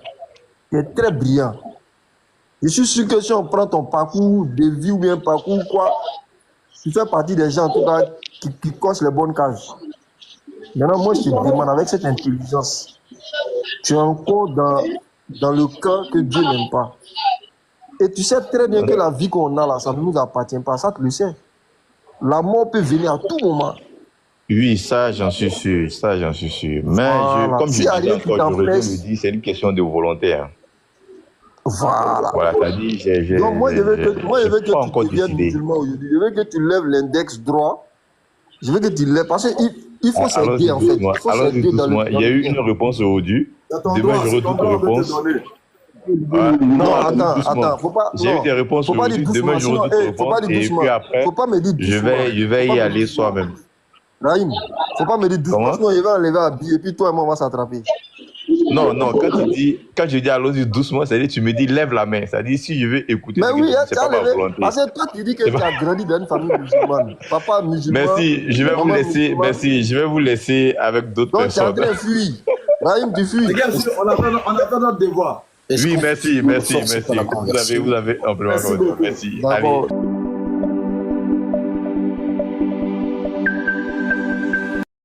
Tu es très brillant. Je suis sûr que si on prend ton parcours de vie ou bien parcours quoi, tu fais partie des gens en tout cas qui cochent les bonnes cases. Maintenant, moi, je te demande, avec cette intelligence, tu es encore dans le camp que Dieu n'aime pas. Et tu sais très bien que la vie qu'on a là, ça ne nous appartient pas. Ça, tu le sais. La mort peut venir à tout moment. Oui, ça, j'en suis sûr. Ça, j'en suis sûr. Mais Voilà. comme je S'il y a disais rien qui encore, j'aurais dû t'empêche, le dire, c'est une question de volonté. Hein. voilà. Voilà, t'as dit, Donc, moi, je veux que pas tu encore deviennes décidé. musulman aujourd'hui. Je veux que tu lèves l'index droit. Je veux que tu lèves. Parce qu'il faut s'aider, Allons-y en fait. doucement. Il faut Allons-y s'aider dans doucement. le. Il y a eu une réponse aujourd'hui. C'est ton Demain, droit, j'aurai c'est ton d'autres droit de te réponses. donner. Ouais. Non, Allons-y attends, doucement. faut pas. J'ai eu Non, des réponses faut pas dire aujourd'hui. Demain, doucement. j'aurai Sinon, d'autres faut pas réponses. dire Et doucement. puis après, Faut pas me dire je doucement. vais Faut pas y me aller dire soi-même. Raïm, faut pas me dire doucement. Comment? Sinon, il va enlever un billet. Et puis toi et moi, on va s'attraper. Non, non, quand je dis allons-y doucement, c'est-à-dire tu me dis lève la main. C'est-à-dire si je veux écouter Mais ce que oui, tu dis, c'est tu as pas ma levé. volonté. Parce que toi, tu dis que C'est tu pas- as grandi dans une famille musulmane. Papa musulman. Merci, je vais vous maman laisser, musulmane. merci, je vais vous laisser avec d'autres Donc, tu es en personnes. train de fuir. Raïm, tu fuis. Regarde, on a fait notre devoir. Oui, merci, merci, merci. la conversion. Vous avez amplement Merci raison. beaucoup. Merci. Allez. D'accord.